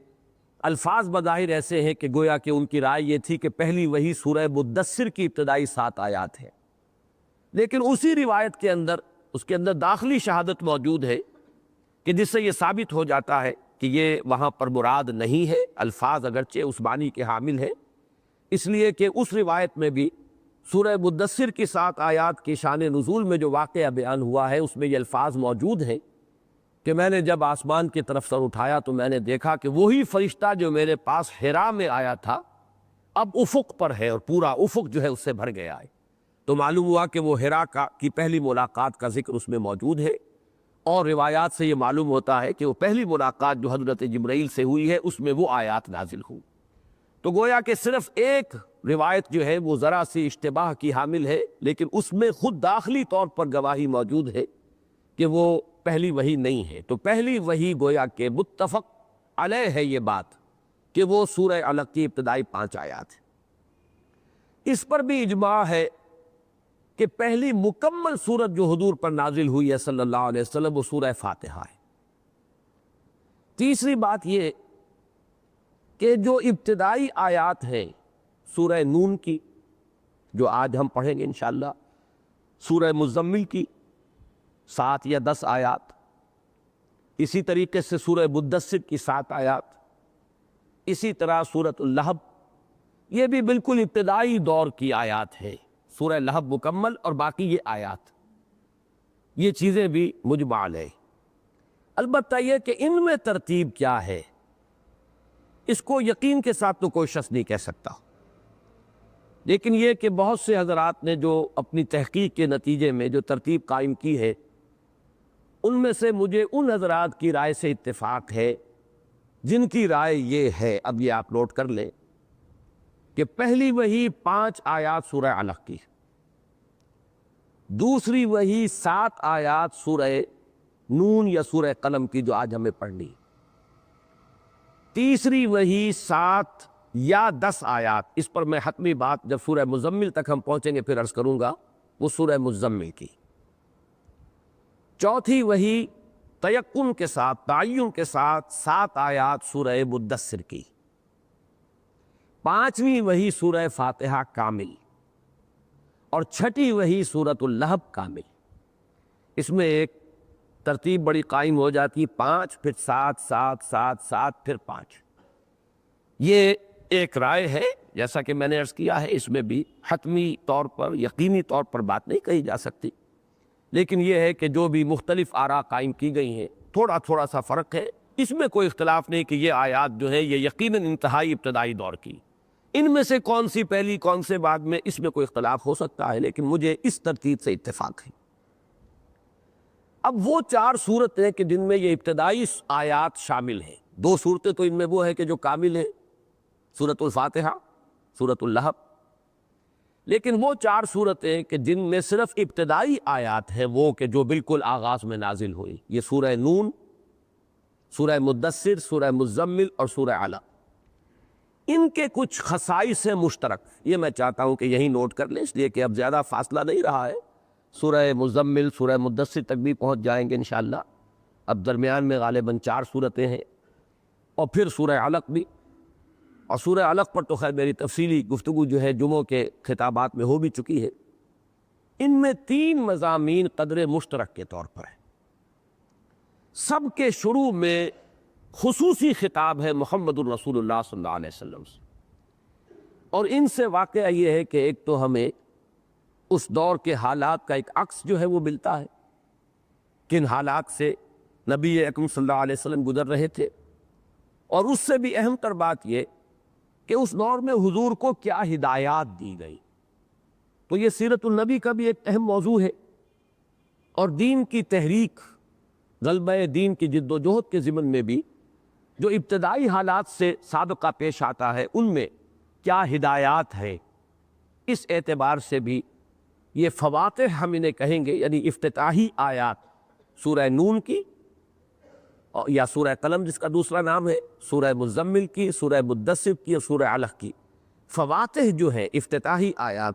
A: الفاظ بظاہر ایسے ہیں کہ گویا کہ ان کی رائے یہ تھی کہ پہلی وحی سورہ مدثر کی ابتدائی 7 آیات ہے، لیکن اسی روایت کے اندر اس کے اندر داخلی شہادت موجود ہے کہ جس سے یہ ثابت ہو جاتا ہے کہ یہ وہاں پر مراد نہیں ہے، الفاظ اگرچہ اس معنی کے حامل ہے، اس لیے کہ اس روایت میں بھی سورہ مدثر کی 7 آیات کی شان نزول میں جو واقعہ بیان ہوا ہے اس میں یہ الفاظ موجود ہیں کہ میں نے جب آسمان کی طرف سر اٹھایا تو میں نے دیکھا کہ وہی فرشتہ جو میرے پاس حرا میں آیا تھا اب افق پر ہے، اور پورا افق جو ہے اس سے بھر گیا ہے۔ تو معلوم ہوا کہ وہ حرا کی پہلی ملاقات کا ذکر اس میں موجود ہے، اور روایات سے یہ معلوم ہوتا ہے کہ وہ پہلی ملاقات جو حضرت جبرائیل سے ہوئی ہے اس میں وہ آیات نازل ہوئی۔ تو گویا کہ صرف ایک روایت جو ہے وہ ذرا سی اشتباہ کی حامل ہے، لیکن اس میں خود داخلی طور پر گواہی موجود ہے کہ وہ پہلی وحی نہیں ہے۔ تو پہلی وحی گویا کہ متفق علیہ ہے یہ بات کہ وہ سورہ علق کی ابتدائی 5 آیات ہے۔ اس پر بھی اجماع ہے کہ پہلی مکمل سورت جو حضور پر نازل ہوئی ہے صلی اللہ علیہ وسلم وہ سورہ فاتحہ ہے۔ تیسری بات یہ کہ جو ابتدائی آیات ہیں سورہ نون کی جو آج ہم پڑھیں گے انشاءاللہ، سورہ مزمل کی 7 یا 10 آیات، اسی طریقے سے سورہ مدثر کی 7 آیات، اسی طرح سورۃ اللہب، یہ بھی بالکل ابتدائی دور کی آیات ہیں۔ سورہ لہب مکمل اور باقی یہ آیات، یہ چیزیں بھی مجمع علیہ۔ البتہ یہ کہ ان میں ترتیب کیا ہے اس کو یقین کے ساتھ تو کوئی شخص نہیں کہہ سکتا، لیکن یہ کہ بہت سے حضرات نے جو اپنی تحقیق کے نتیجے میں جو ترتیب قائم کی ہے ان میں سے مجھے ان حضرات کی رائے سے اتفاق ہے جن کی رائے یہ ہے، اب یہ آپ نوٹ کر لیں، کہ پہلی وحی 5 آیات سورہ علق کی، دوسری وحی 7 آیات سورہ نون یا سورہ قلم کی جو آج ہمیں پڑھنی، تیسری وحی 7 یا 10 آیات، اس پر میں حتمی بات جب سورہ مزمل تک ہم پہنچیں گے پھر عرض کروں گا، وہ سورہ مزمل کی، چوتھی وحی تیقن کے ساتھ تعین کے ساتھ 7 آیات سورہ مدثر کی، پانچویں وحی سورہ فاتحہ کامل، اور چھٹی وحی سورۃ اللہب کامل۔ اس میں ایک ترتیب بڑی قائم ہو جاتی، 5 پھر 7 7 7 7 پھر 5۔ یہ ایک رائے ہے، جیسا کہ میں نے عرض کیا ہے اس میں بھی حتمی طور پر یقینی طور پر بات نہیں کہی جا سکتی، لیکن یہ ہے کہ جو بھی مختلف آراء قائم کی گئی ہیں تھوڑا تھوڑا سا فرق ہے، اس میں کوئی اختلاف نہیں کہ یہ آیات جو ہے یہ یقیناً انتہائی ابتدائی دور کی، ان میں سے کون سی پہلی کون سے بعد میں اس میں کوئی اختلاف ہو سکتا ہے، لیکن مجھے اس ترتیب سے اتفاق ہے۔ اب وہ 4 صورتیں کہ جن میں یہ ابتدائی آیات شامل ہیں، 2 صورتیں تو ان میں وہ ہے کہ جو کامل ہیں، سورۃ الفاتحہ، سورۃ اللہب، لیکن وہ 4 صورتیں کہ جن میں صرف ابتدائی آیات ہیں وہ کہ جو بالکل آغاز میں نازل ہوئی، یہ سورہ نون، سورہ مدثر، سورہ مزمل اور سورہ علق، ان کے کچھ خصائص مشترک، یہ میں چاہتا ہوں کہ یہی نوٹ کر لیں، اس لیے کہ اب زیادہ فاصلہ نہیں رہا ہے، سورہ مزمل سورہ مدثر تک بھی پہنچ جائیں گے انشاءاللہ، اب درمیان میں غالباً 4 صورتیں ہیں، اور پھر سورہ علق بھی، اور سورہ علق پر تو خیر میری تفصیلی گفتگو جو ہے جمعوں کے خطابات میں ہو بھی چکی ہے۔ ان میں 3 مضامین قدر مشترک کے طور پر ہیں، سب کے شروع میں خصوصی خطاب ہے محمد الرسول اللہ صلی اللہ علیہ وسلم سے، اور ان سے واقعہ یہ ہے کہ ایک تو ہمیں اس دور کے حالات کا ایک عکس جو ہے وہ ملتا ہے، کن حالات سے نبی اکرم صلی اللہ علیہ وسلم گزر رہے تھے، اور اس سے بھی اہم تر بات یہ کہ اس دور میں حضور کو کیا ہدایات دی گئی۔ تو یہ سیرت النبی کا بھی ایک اہم موضوع ہے، اور دین کی تحریک، غلبہ دین کی جد و جہد کے ضمن میں بھی جو ابتدائی حالات سے سابقہ پیش آتا ہے ان میں کیا ہدایات ہے، اس اعتبار سے بھی یہ فواتح ہم انہیں کہیں گے، یعنی افتتاحی آیات سورہ نون کی یا سورہ قلم جس کا دوسرا نام ہے، سورہ مزمل کی، سورہ مدثر کی اور سورہ علق کی، فواتح جو ہیں افتتاحی آیات،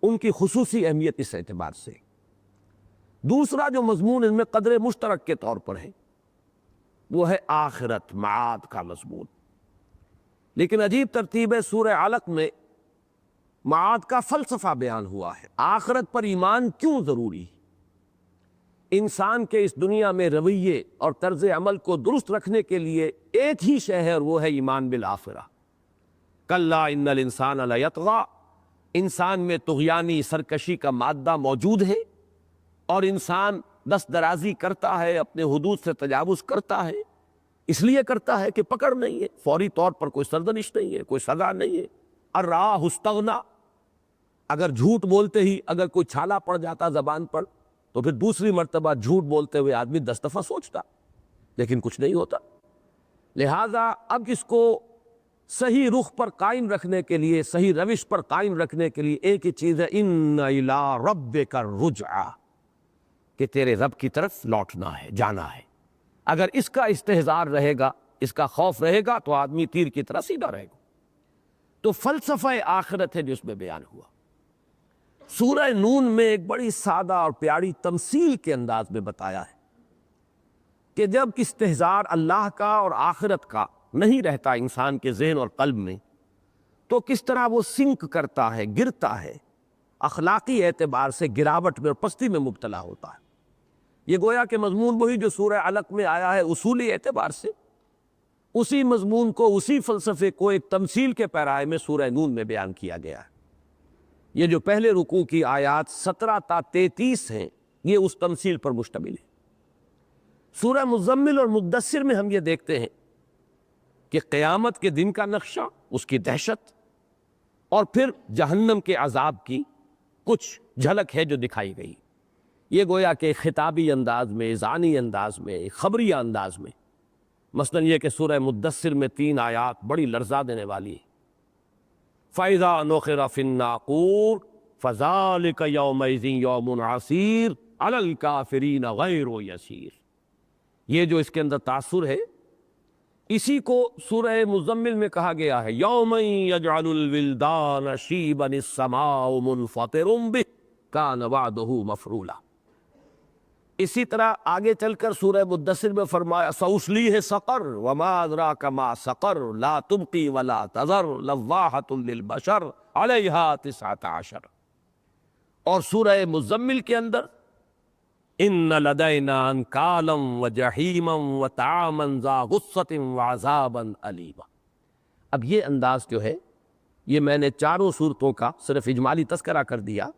A: ان کی خصوصی اہمیت اس اعتبار سے۔ دوسرا جو مضمون ان میں قدر مشترک کے طور پر ہے وہ ہے آخرت، معاد کا مضمون، لیکن عجیب ترتیب ہے، سورہ علق میں معاد کا فلسفہ بیان ہوا ہے، آخرت پر ایمان کیوں ضروری ہے، انسان کے اس دنیا میں رویے اور طرز عمل کو درست رکھنے کے لیے ایک ہی شے ہے اور وہ ہے ایمان بالآخرہ۔ کلا ان الانسان لیطغی انسان میں طغیانی سرکشی کا مادہ موجود ہے، اور انسان دست درازی کرتا ہے، اپنے حدود سے تجاوز کرتا ہے، اس لیے کرتا ہے کہ پکڑ نہیں ہے، فوری طور پر کوئی سرزنش نہیں ہے، کوئی سزا نہیں ہے۔ الراہ استغنا، اگر جھوٹ بولتے ہی اگر کوئی چھالا پڑ جاتا زبان پر تو پھر دوسری مرتبہ جھوٹ بولتے ہوئے آدمی 10 دفعہ سوچتا، لیکن کچھ نہیں ہوتا۔ لہٰذا اب اس کو صحیح رخ پر قائم رکھنے کے لیے، صحیح روش پر قائم رکھنے کے لیے ایک ہی چیز ہے، ان الی ربک الرجعی، کہ تیرے رب کی طرف لوٹنا ہے، جانا ہے۔ اگر اس کا استحضار رہے گا، اس کا خوف رہے گا، تو آدمی تیر کی طرح سیدھا رہے گا۔ تو فلسفہ آخرت ہے جو اس میں بیان ہوا۔ سورہ نون میں ایک بڑی سادہ اور پیاری تمثیل کے انداز میں بتایا ہے کہ جب استحضار اللہ کا اور آخرت کا نہیں رہتا انسان کے ذہن اور قلب میں، تو کس طرح وہ سنک کرتا ہے، گرتا ہے، اخلاقی اعتبار سے گراوٹ میں اور پستی میں مبتلا ہوتا ہے۔ یہ گویا کہ مضمون وہی جو سورہ علق میں آیا ہے، اصولی اعتبار سے اسی مضمون کو، اسی فلسفے کو ایک تمثیل کے پیرائے میں سورہ نون میں بیان کیا گیا ہے۔ یہ جو پہلے رکوع کی آیات 17 تا 33 ہیں، یہ اس تمثیل پر مشتمل ہے۔ سورہ مزمل اور مدثر میں ہم یہ دیکھتے ہیں کہ قیامت کے دن کا نقشہ، اس کی دہشت، اور پھر جہنم کے عذاب کی کچھ جھلک ہے جو دکھائی گئی۔ یہ گویا کہ خطابی انداز میں، اذعانی انداز میں، خبری انداز میں، مثلا یہ کہ سورہ مدثر میں 3 آیات بڑی لرزا دینے والی ہے۔ فَإِذَا نُقِرَ فِي النَّاقُورِ فَذَلِكَ يَوْمَئِذٍ يَوْمٌ عَسِيرٌ عَلَى الْكَافِرِينَ غَيْرُ يَسِيرٌ۔ یہ جو اس کے اندر تاثر ہے، اسی کو سورہ مزمل میں کہا گیا ہے، یوم یجعل الولدان شیبا السماء منفطر بہ کان وعدہ مفعولا۔ اسی طرح آگے چل کر سورہ مدثر میں فرمایا، سأصلیہ سقر وما ادراک ما سقر لا تبقی ولا تذر لواحۃ للبشر علیہا 19۔ اور سورہ مزمل کے اندر، ان لدینا انکالا وجحیما وطعاما ذا غصۃ وعذابا الیما۔ اب یہ انداز جو ہے، یہ میں نے چاروں صورتوں کا صرف اجمالی تذکرہ کر دیا۔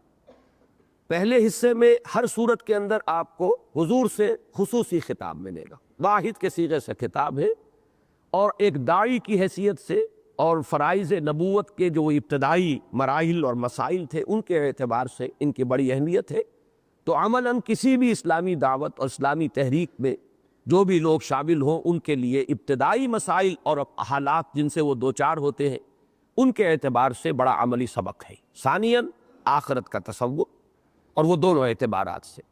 A: پہلے حصے میں ہر صورت کے اندر آپ کو حضور سے خصوصی خطاب ملے گا، واحد کے صیغے سے خطاب ہے، اور ایک داعی کی حیثیت سے اور فرائض نبوت کے جو ابتدائی مراحل اور مسائل تھے ان کے اعتبار سے ان کی بڑی اہمیت ہے۔ تو عملاً کسی بھی اسلامی دعوت اور اسلامی تحریک میں جو بھی لوگ شامل ہوں، ان کے لیے ابتدائی مسائل اور حالات جن سے وہ دوچار ہوتے ہیں، ان کے اعتبار سے بڑا عملی سبق ہے۔ ثانیاً آخرت کا تصور، اور وہ دونوں اعتبارات سے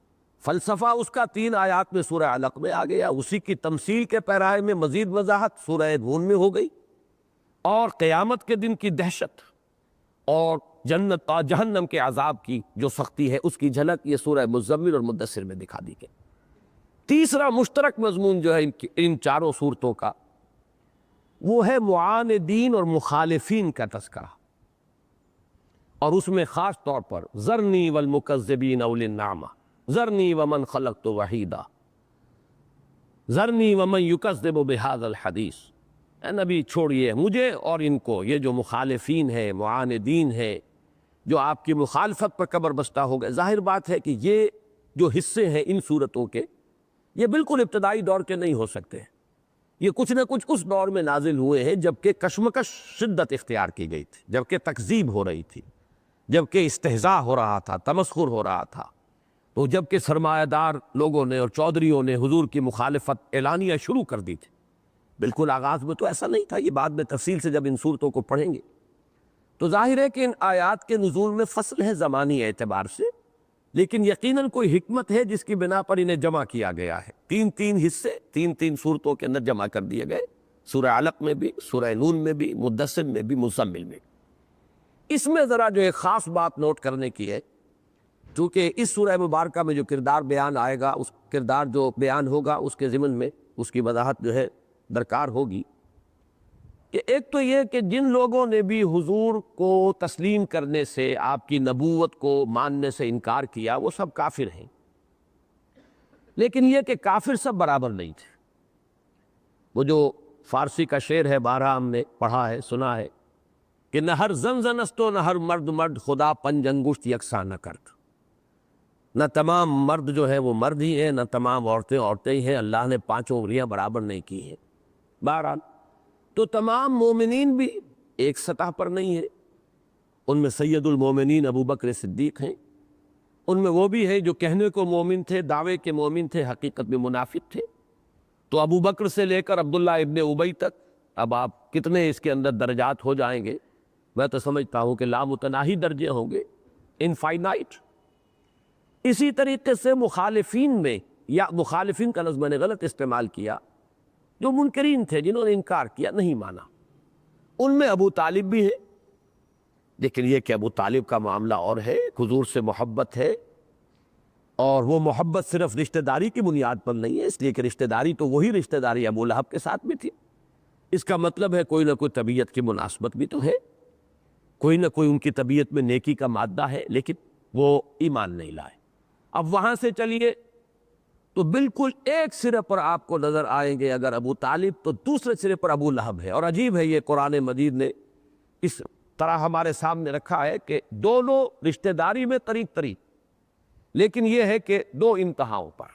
A: فلسفہ اس کا 3 آیات میں سورہ علق میں آ گیا، اسی کی تمثیل کے پیرائے میں مزید وضاحت سورہ نون میں ہو گئی، اور قیامت کے دن کی دہشت اور جنت اور جہنم کے عذاب کی جو سختی ہے اس کی جھلک یہ سورہ مزمل اور مدثر میں دکھا دی گئی۔ تیسرا مشترک مضمون جو ہے ان چاروں صورتوں کا، وہ ہے معاندین اور مخالفین کا تذکرہ، اور اس میں خاص طور پر ذرنی والمکذبین اولی النعمہ، ذرنی ومن خلقت وحیدا، ذرنی ومن یکذب بہذا الحدیث۔ اے نبی چھوڑیے مجھے اور ان کو، یہ جو مخالفین ہیں، معاندین ہیں، جو آپ کی مخالفت پر قبر بستہ ہو گئے۔ ظاہر بات ہے کہ یہ جو حصے ہیں ان صورتوں کے، یہ بالکل ابتدائی دور کے نہیں ہو سکتے، یہ کچھ نہ کچھ اس دور میں نازل ہوئے ہیں جبکہ کشمکش شدت اختیار کی گئی تھی، جبکہ تکذیب ہو رہی تھی، جبکہ استہزاء ہو رہا تھا، تمسخر ہو رہا تھا، تو جبکہ سرمایہ دار لوگوں نے اور چودھریوں نے حضور کی مخالفت اعلانیہ شروع کر دی تھی۔ بالکل آغاز میں تو ایسا نہیں تھا، یہ بعد میں تفصیل سے جب ان صورتوں کو پڑھیں گے تو ظاہر ہے کہ ان آیات کے نزول میں فصل ہے زمانی اعتبار سے، لیکن یقیناً کوئی حکمت ہے جس کی بنا پر انہیں جمع کیا گیا ہے۔ 3 حصے 3 صورتوں کے اندر جمع کر دیے گئے، سورہ علق میں بھی، سورہ نون میں بھی، مدثر میں بھی، مزمل میں بھی۔ اس میں ذرا جو ایک خاص بات نوٹ کرنے کی ہے، چونکہ اس سورہ مبارکہ میں جو کردار بیان آئے گا، اس کردار جو بیان ہوگا اس کے ضمن میں اس کی وضاحت جو ہے درکار ہوگی، کہ ایک تو یہ کہ جن لوگوں نے بھی حضور کو تسلیم کرنے سے، آپ کی نبوت کو ماننے سے انکار کیا، وہ سب کافر ہیں، لیکن یہ کہ کافر سب برابر نہیں تھے۔ وہ جو فارسی کا شعر ہے، بارہا ہم نے پڑھا ہے، سنا ہے، کہ نہ ہر زن زن است و نہ ہر مرد مرد، خدا پنج انگشت یکساں نہ کرد۔ نہ تمام مرد جو ہے وہ مرد ہی ہیں، نہ تمام عورتیں عورتیں ہی ہیں، اللہ نے پانچوں انگلیاں برابر نہیں کی ہیں۔ بہرحال تو تمام مومنین بھی ایک سطح پر نہیں ہیں، ان میں سید المومنین ابو بکر صدیق ہیں، ان میں وہ بھی ہیں جو کہنے کو مومن تھے، دعوے کے مومن تھے، حقیقت میں منافق تھے۔ تو ابو بکر سے لے کر عبداللہ ابن ابی تک، اب آپ کتنے اس کے اندر درجات ہو جائیں گے، میں تو سمجھتا ہوں کہ لامتناہی درجے ہوں گے، انفائنائٹ۔ اسی طریقے سے مخالفین میں، یا مخالفین کا لفظ میں نے غلط استعمال کیا، جو منکرین تھے جنہوں نے انکار کیا، نہیں مانا، ان میں ابو طالب بھی ہے، لیکن یہ کہ ابو طالب کا معاملہ اور ہے، حضور سے محبت ہے، اور وہ محبت صرف رشتہ داری کی بنیاد پر نہیں ہے، اس لیے کہ رشتہ داری تو وہی رشتہ داری ابو لہب کے ساتھ بھی تھی۔ اس کا مطلب ہے کوئی نہ کوئی طبیعت کی مناسبت بھی تو ہے، کوئی نہ کوئی ان کی طبیعت میں نیکی کا مادہ ہے، لیکن وہ ایمان نہیں لائے۔ اب وہاں سے چلیے تو بالکل ایک سرے پر آپ کو نظر آئیں گے اگر ابو طالب، تو دوسرے سرے پر ابو لہب ہے۔ اور عجیب ہے، یہ قرآن مجید نے اس طرح ہمارے سامنے رکھا ہے کہ دونوں رشتہ داری میں قریب، لیکن یہ ہے کہ دو انتہاؤں پر۔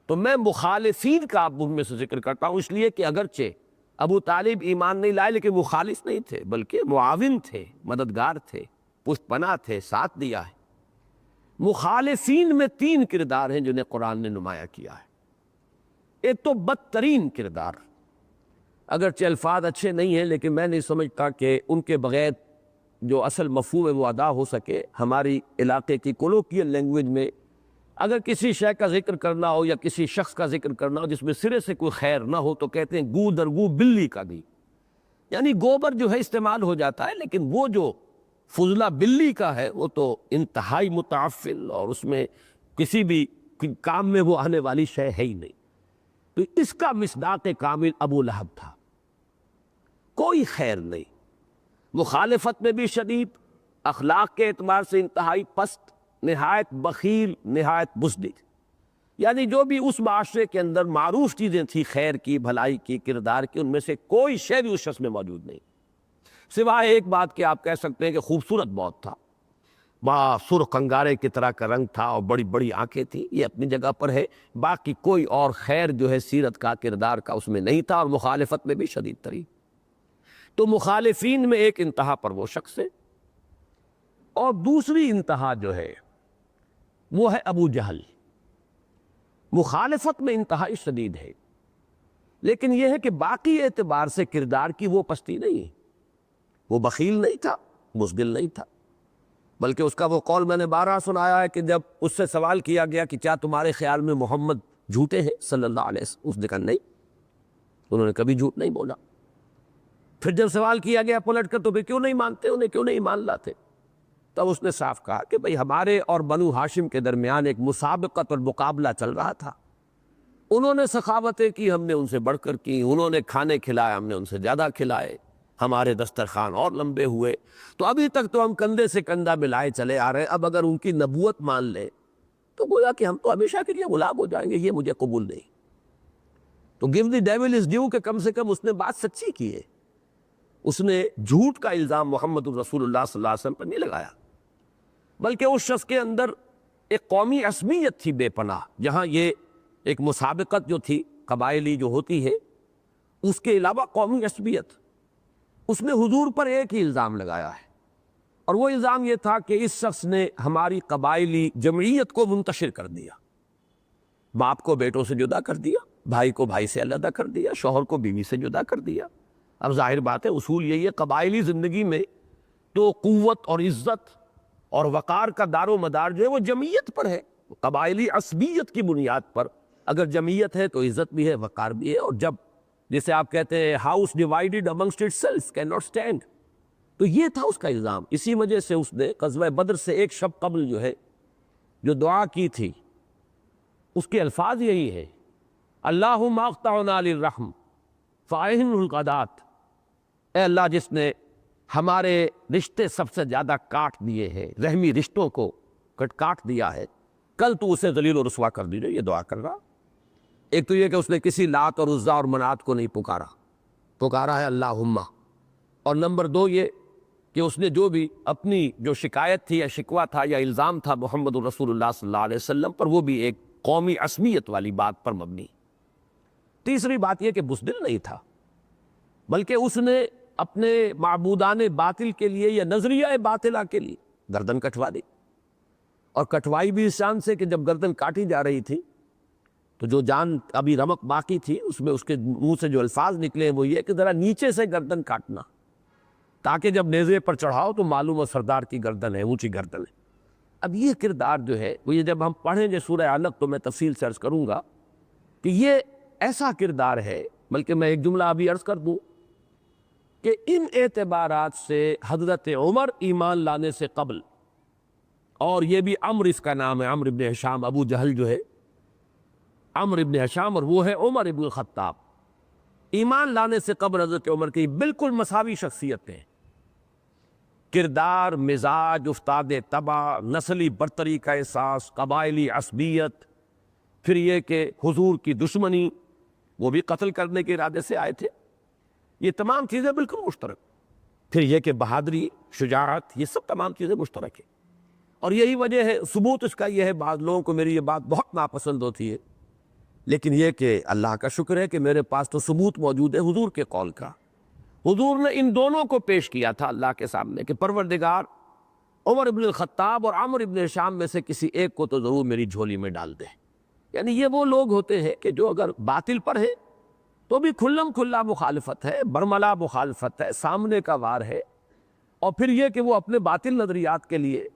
A: تو میں مخالفین کا آپ ان میں سے ذکر کرتا ہوں، اس لیے کہ اگرچہ ابو طالب ایمان نہیں لائے لیکن مخالف نہیں تھے، بلکہ معاون تھے، مددگار تھے، پشت پناہ تھے، ساتھ دیا ہے۔ مخالفین میں تین کردار ہیں جنہیں قرآن نے نمایاں کیا ہے۔ ایک تو بدترین کردار، اگرچہ الفاظ اچھے نہیں ہیں لیکن میں نہیں سمجھتا کہ ان کے بغیر جو اصل مفہوم ہے وہ ادا ہو سکے۔ ہماری علاقے کی کولوکیل لینگویج میں اگر کسی شے کا ذکر کرنا ہو یا کسی شخص کا ذکر کرنا ہو جس میں سرے سے کوئی خیر نہ ہو، تو کہتے ہیں گو در گو بلی کا گھی، یعنی گوبر جو ہے استعمال ہو جاتا ہے، لیکن وہ جو فضلہ بلی کا ہے وہ تو انتہائی متعفن، اور اس میں کسی بھی کام میں وہ آنے والی شے ہے ہی نہیں۔ تو اس کا مصداق کامل ابو لہب تھا، کوئی خیر نہیں، مخالفت میں بھی شدید، اخلاق کے اعتبار سے انتہائی پست، نہایت بخیل، نہایت بزدل، یعنی جو بھی اس معاشرے کے اندر معروف چیزیں تھیں خیر کی، بھلائی کی، کردار کی، ان میں سے کوئی شے بھی اس شخص میں موجود نہیں، سوائے ایک بات کہ آپ کہہ سکتے ہیں کہ خوبصورت بہت تھا، با سرخ انگارے کی طرح کا رنگ تھا اور بڑی بڑی آنکھیں تھیں، یہ اپنی جگہ پر ہے، باقی کوئی اور خیر جو ہے سیرت کا، کردار کا اس میں نہیں تھا، اور مخالفت میں بھی شدید ترین۔ تو مخالفین میں ایک انتہا پر وہ شخص ہے، اور دوسری انتہا جو ہے وہ ہے ابو جہل۔ مخالفت میں انتہائی شدید ہے، لیکن یہ ہے کہ باقی اعتبار سے کردار کی وہ پستی نہیں ہے، وہ بخیل نہیں تھا، بزدل نہیں تھا، بلکہ اس کا وہ قول میں نے بارہا سنایا ہے کہ جب اس سے سوال کیا گیا کہ کیا تمہارے خیال میں محمد جھوٹے ہیں صلی اللہ علیہ وسلم، اس نے کہا نہیں، انہوں نے کبھی جھوٹ نہیں بولا۔ پھر جب سوال کیا گیا پلٹ کر تو پھر کیوں نہیں مانتے، انہیں کیوں نہیں مان لاتے، تب اس نے صاف کہا کہ بھئی ہمارے اور بنو ہاشم کے درمیان ایک مسابقت اور مقابلہ چل رہا تھا، انہوں نے سخاوتیں کی، ہم نے ان سے بڑھ کر کی، انہوں نے کھانے کھلائے، ہم نے ان سے زیادہ کھلائے، ہمارے دسترخوان اور لمبے ہوئے، تو ابھی تک تو ہم کندھے سے کندھا ملائے چلے آ رہے ہیں، اب اگر ان کی نبوت مان لیں تو گویا کہ ہم تو ہمیشہ کے لیے غلام ہو جائیں گے، یہ مجھے قبول نہیں۔ تو give the dual is due, کہ کم سے کم اس نے بات سچی کی ہے، اس نے جھوٹ کا الزام محمد رسول اللہ صلی اللہ علیہ وسلم پر نہیں لگایا، بلکہ اس شخص کے اندر ایک قومی عصبیت تھی بے پناہ، جہاں یہ ایک مسابقت جو تھی قبائلی جو ہوتی ہے، اس کے علاوہ قومی عصبیت، اس نے حضور پر ایک ہی الزام لگایا ہے، اور وہ الزام یہ تھا کہ اس شخص نے ہماری قبائلی جمعیت کو منتشر کر دیا، باپ کو بیٹوں سے جدا کر دیا، بھائی کو بھائی سے علیحدہ کر دیا، شوہر کو بیوی سے جدا کر دیا۔ اب ظاہر بات ہے اصول یہی ہے، قبائلی زندگی میں تو قوت اور عزت اور وقار کا دار و مدار جو ہے وہ جمعیت پر ہے، قبائلی عصبیت کی بنیاد پر اگر جمعیت ہے تو عزت بھی ہے، وقار بھی ہے، اور جب جسے آپ کہتے ہیں house divided amongst it self can not stand, تو یہ تھا اس کا الزام۔ اسی وجہ سے اس نے غزوہ بدر سے ایک شب قبل جو ہے جو دعا کی تھی، اس کے الفاظ یہی ہے، اللہم اقطعنا للرحم فاعن القدات، اے اللہ جس نے ہمارے رشتے سب سے زیادہ کاٹ دیے ہیں، رحمی رشتوں کو کاٹ دیا ہے، کل تو اسے ذلیل و رسوا کر دیجئے، یہ دعا کر رہا۔ ایک تو یہ کہ اس نے کسی لات اور عزا اور منات کو نہیں پکارا ہے اللہم، اور نمبر دو یہ کہ اس نے جو بھی اپنی جو شکایت تھی یا شکوہ تھا یا الزام تھا محمد رسول اللہ صلی اللہ علیہ وسلم پر، وہ بھی ایک قومی عصمیت والی بات پر مبنی۔ تیسری بات یہ کہ بزدل نہیں تھا، بلکہ اس نے اپنے معبودان باطل کے لیے یا نظریہ باطلہ کے لیے گردن کٹوا دی، اور کٹوائی بھی اس شان سے کہ جب گردن کاٹی جا رہی تھی تو جو جان ابھی رمق باقی تھی اس میں اس کے منہ سے جو الفاظ نکلے وہ یہ کہ ذرا نیچے سے گردن کاٹنا، تاکہ جب نیزے پر چڑھاؤ تو معلوم ہو سردار کی گردن ہے، اونچی گردن ہے۔ اب یہ کردار جو ہے وہ یہ جب ہم پڑھیں گے سورہ علق تو میں تفصیل سے عرض کروں گا کہ یہ ایسا کردار ہے، بلکہ میں ایک جملہ ابھی عرض کر دوں کہ ان اعتبارات سے حضرت عمر ایمان لانے سے قبل، اور یہ بھی عمر اس کا نام ہے، عمر ابن ہشام، ابو جہل جو ہے عمر ابن ہشام اور وہ ہے عمر ابن الخطاب، ایمان لانے سے قبل حضرت عمر کی بالکل مساوی شخصیتیں، کردار، مزاج، استاد طبع، نسلی برتری کا احساس، قبائلی عصبیت، پھر یہ کہ حضور کی دشمنی، وہ بھی قتل کرنے کے ارادے سے آئے تھے، یہ تمام چیزیں بالکل مشترک، پھر یہ کہ بہادری، شجاعت، یہ سب تمام چیزیں مشترک ہیں۔ اور یہی وجہ ہے، ثبوت اس کا یہ ہے، بعض لوگوں کو میری یہ بات بہت ناپسند ہوتی ہے، لیکن یہ کہ اللہ کا شکر ہے کہ میرے پاس تو ثبوت موجود ہے حضور کے قول کا۔ حضور نے ان دونوں کو پیش کیا تھا اللہ کے سامنے کہ پروردگار، عمر ابن الخطاب اور عمر ابن ہشام میں سے کسی ایک کو تو ضرور میری جھولی میں ڈال دے۔ یعنی یہ وہ لوگ ہوتے ہیں کہ جو اگر باطل پر ہے تو بھی کھلم کھلا مخالفت ہے، برملا مخالفت ہے، سامنے کا وار ہے، اور پھر یہ کہ وہ اپنے باطل نظریات کے لیے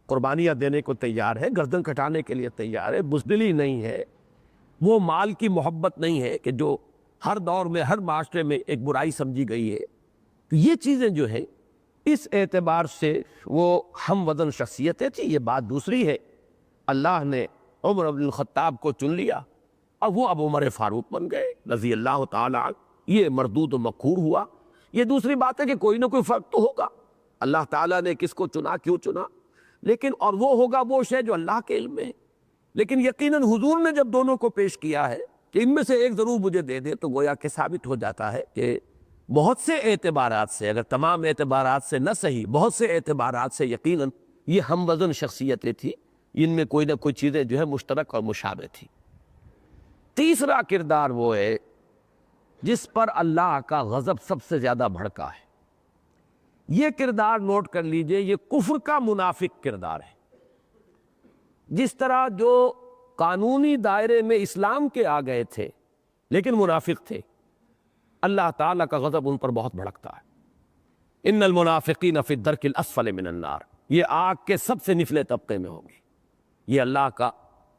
A: قربانیاں دینے کو تیار ہے، گردن کٹانے کے لیے تیار ہے، بزدلی نہیں ہے، وہ مال کی محبت نہیں ہے کہ جو ہر دور میں ہر معاشرے میں ایک برائی سمجھی گئی ہے۔ تو یہ چیزیں جو ہیں اس اعتبار سے وہ ہم وزن شخصیتیں تھیں۔ یہ بات دوسری ہے، اللہ نے عمر بن الخطاب کو چن لیا اور وہ اب عمر فاروق بن گئے رضی اللہ تعالیٰ عنہ، یہ مردود و مقہور ہوا۔ یہ دوسری بات ہے کہ کوئی نہ کوئی فرق تو ہوگا، اللہ تعالیٰ نے کس کو چنا، کیوں چنا، لیکن اور وہ ہوگا وہ شے جو اللہ کے علم میں ہے۔ لیکن یقیناً حضور نے جب دونوں کو پیش کیا ہے کہ ان میں سے ایک ضرور مجھے دے دے، تو گویا کہ ثابت ہو جاتا ہے کہ بہت سے اعتبارات سے، اگر تمام اعتبارات سے نہ صحیح، بہت سے اعتبارات سے یقیناً یہ ہم وزن شخصیتیں تھیں، ان میں کوئی نہ کوئی چیزیں جو ہے مشترک اور مشابہ تھیں۔ تیسرا کردار وہ ہے جس پر اللہ کا غضب سب سے زیادہ بھڑکا ہے۔ یہ کردار نوٹ کر لیجئے، یہ کفر کا منافق کردار ہے۔ جس طرح جو قانونی دائرے میں اسلام کے آ گئے تھے لیکن منافق تھے، اللہ تعالیٰ کا غضب ان پر بہت بھڑکتا ہے۔ ان المنافقین فی الدرک الاسفل من النار، یہ آگ کے سب سے نچلے طبقے میں ہوں گے۔ یہ اللہ کا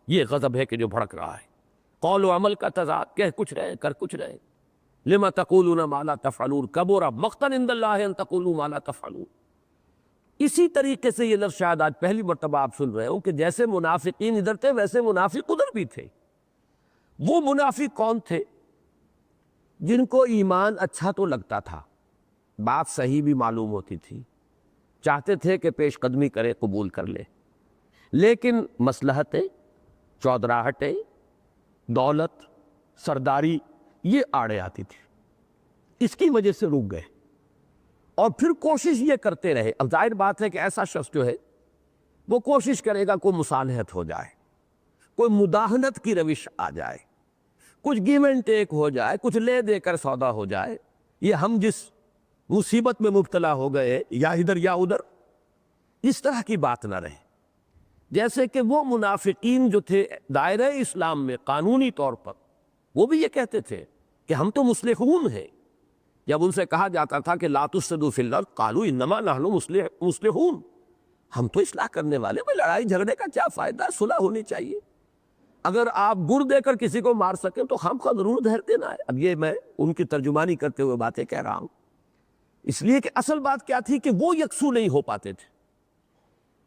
A: یہ غضب ہے کہ جو بھڑک رہا ہے۔ قول و عمل کا تضاد، کہہ کچھ رہے کر کچھ رہے۔ لما تقولون ما لا تفعلون کبر مقتا عند اللہ ان تقولوا ما لا تفعلون۔ اسی طریقے سے یہ لفظ شاید آج پہلی مرتبہ آپ سن رہے ہو کہ جیسے منافقین ادھر تھے ویسے منافق ادھر بھی تھے۔ وہ منافق کون تھے؟ جن کو ایمان اچھا تو لگتا تھا، بات صحیح بھی معلوم ہوتی تھی، چاہتے تھے کہ پیش قدمی کرے، قبول کر لے، لیکن مصلحتیں، چودراہٹیں، دولت، سرداری، یہ آڑے آتی تھی، اس کی وجہ سے رک گئے، اور پھر کوشش یہ کرتے رہے۔ اب ظاہر بات ہے کہ ایسا شخص جو ہے وہ کوشش کرے گا کوئی مصالحت ہو جائے، کوئی مداہنت کی روش آ جائے، کچھ گیو اینڈ ٹیک ہو جائے، کچھ لے دے کر سودا ہو جائے۔ یہ ہم جس مصیبت میں مبتلا ہو گئے، یا ادھر یا ادھر، اس طرح کی بات نہ رہے۔ جیسے کہ وہ منافقین جو تھے دائرہ اسلام میں قانونی طور پر، وہ بھی یہ کہتے تھے کہ ہم تو مصلحون ہیں۔ جب ان سے کہا جاتا تھا کہ لا تفسدوا فی الارض قالوا انما نحن مصلحون، ہم تو اصلاح کرنے والے، میں لڑائی جھگڑے کا کیا فائدہ، صلح ہونی چاہیے۔ اگر آپ گر دے کر کسی کو مار سکیں تو خام خواہ ضرور دھیر دینا ہے۔ اب یہ میں ان کی ترجمانی کرتے ہوئے باتیں کہہ رہا ہوں، اس لیے کہ اصل بات کیا تھی کہ وہ یکسو نہیں ہو پاتے تھے۔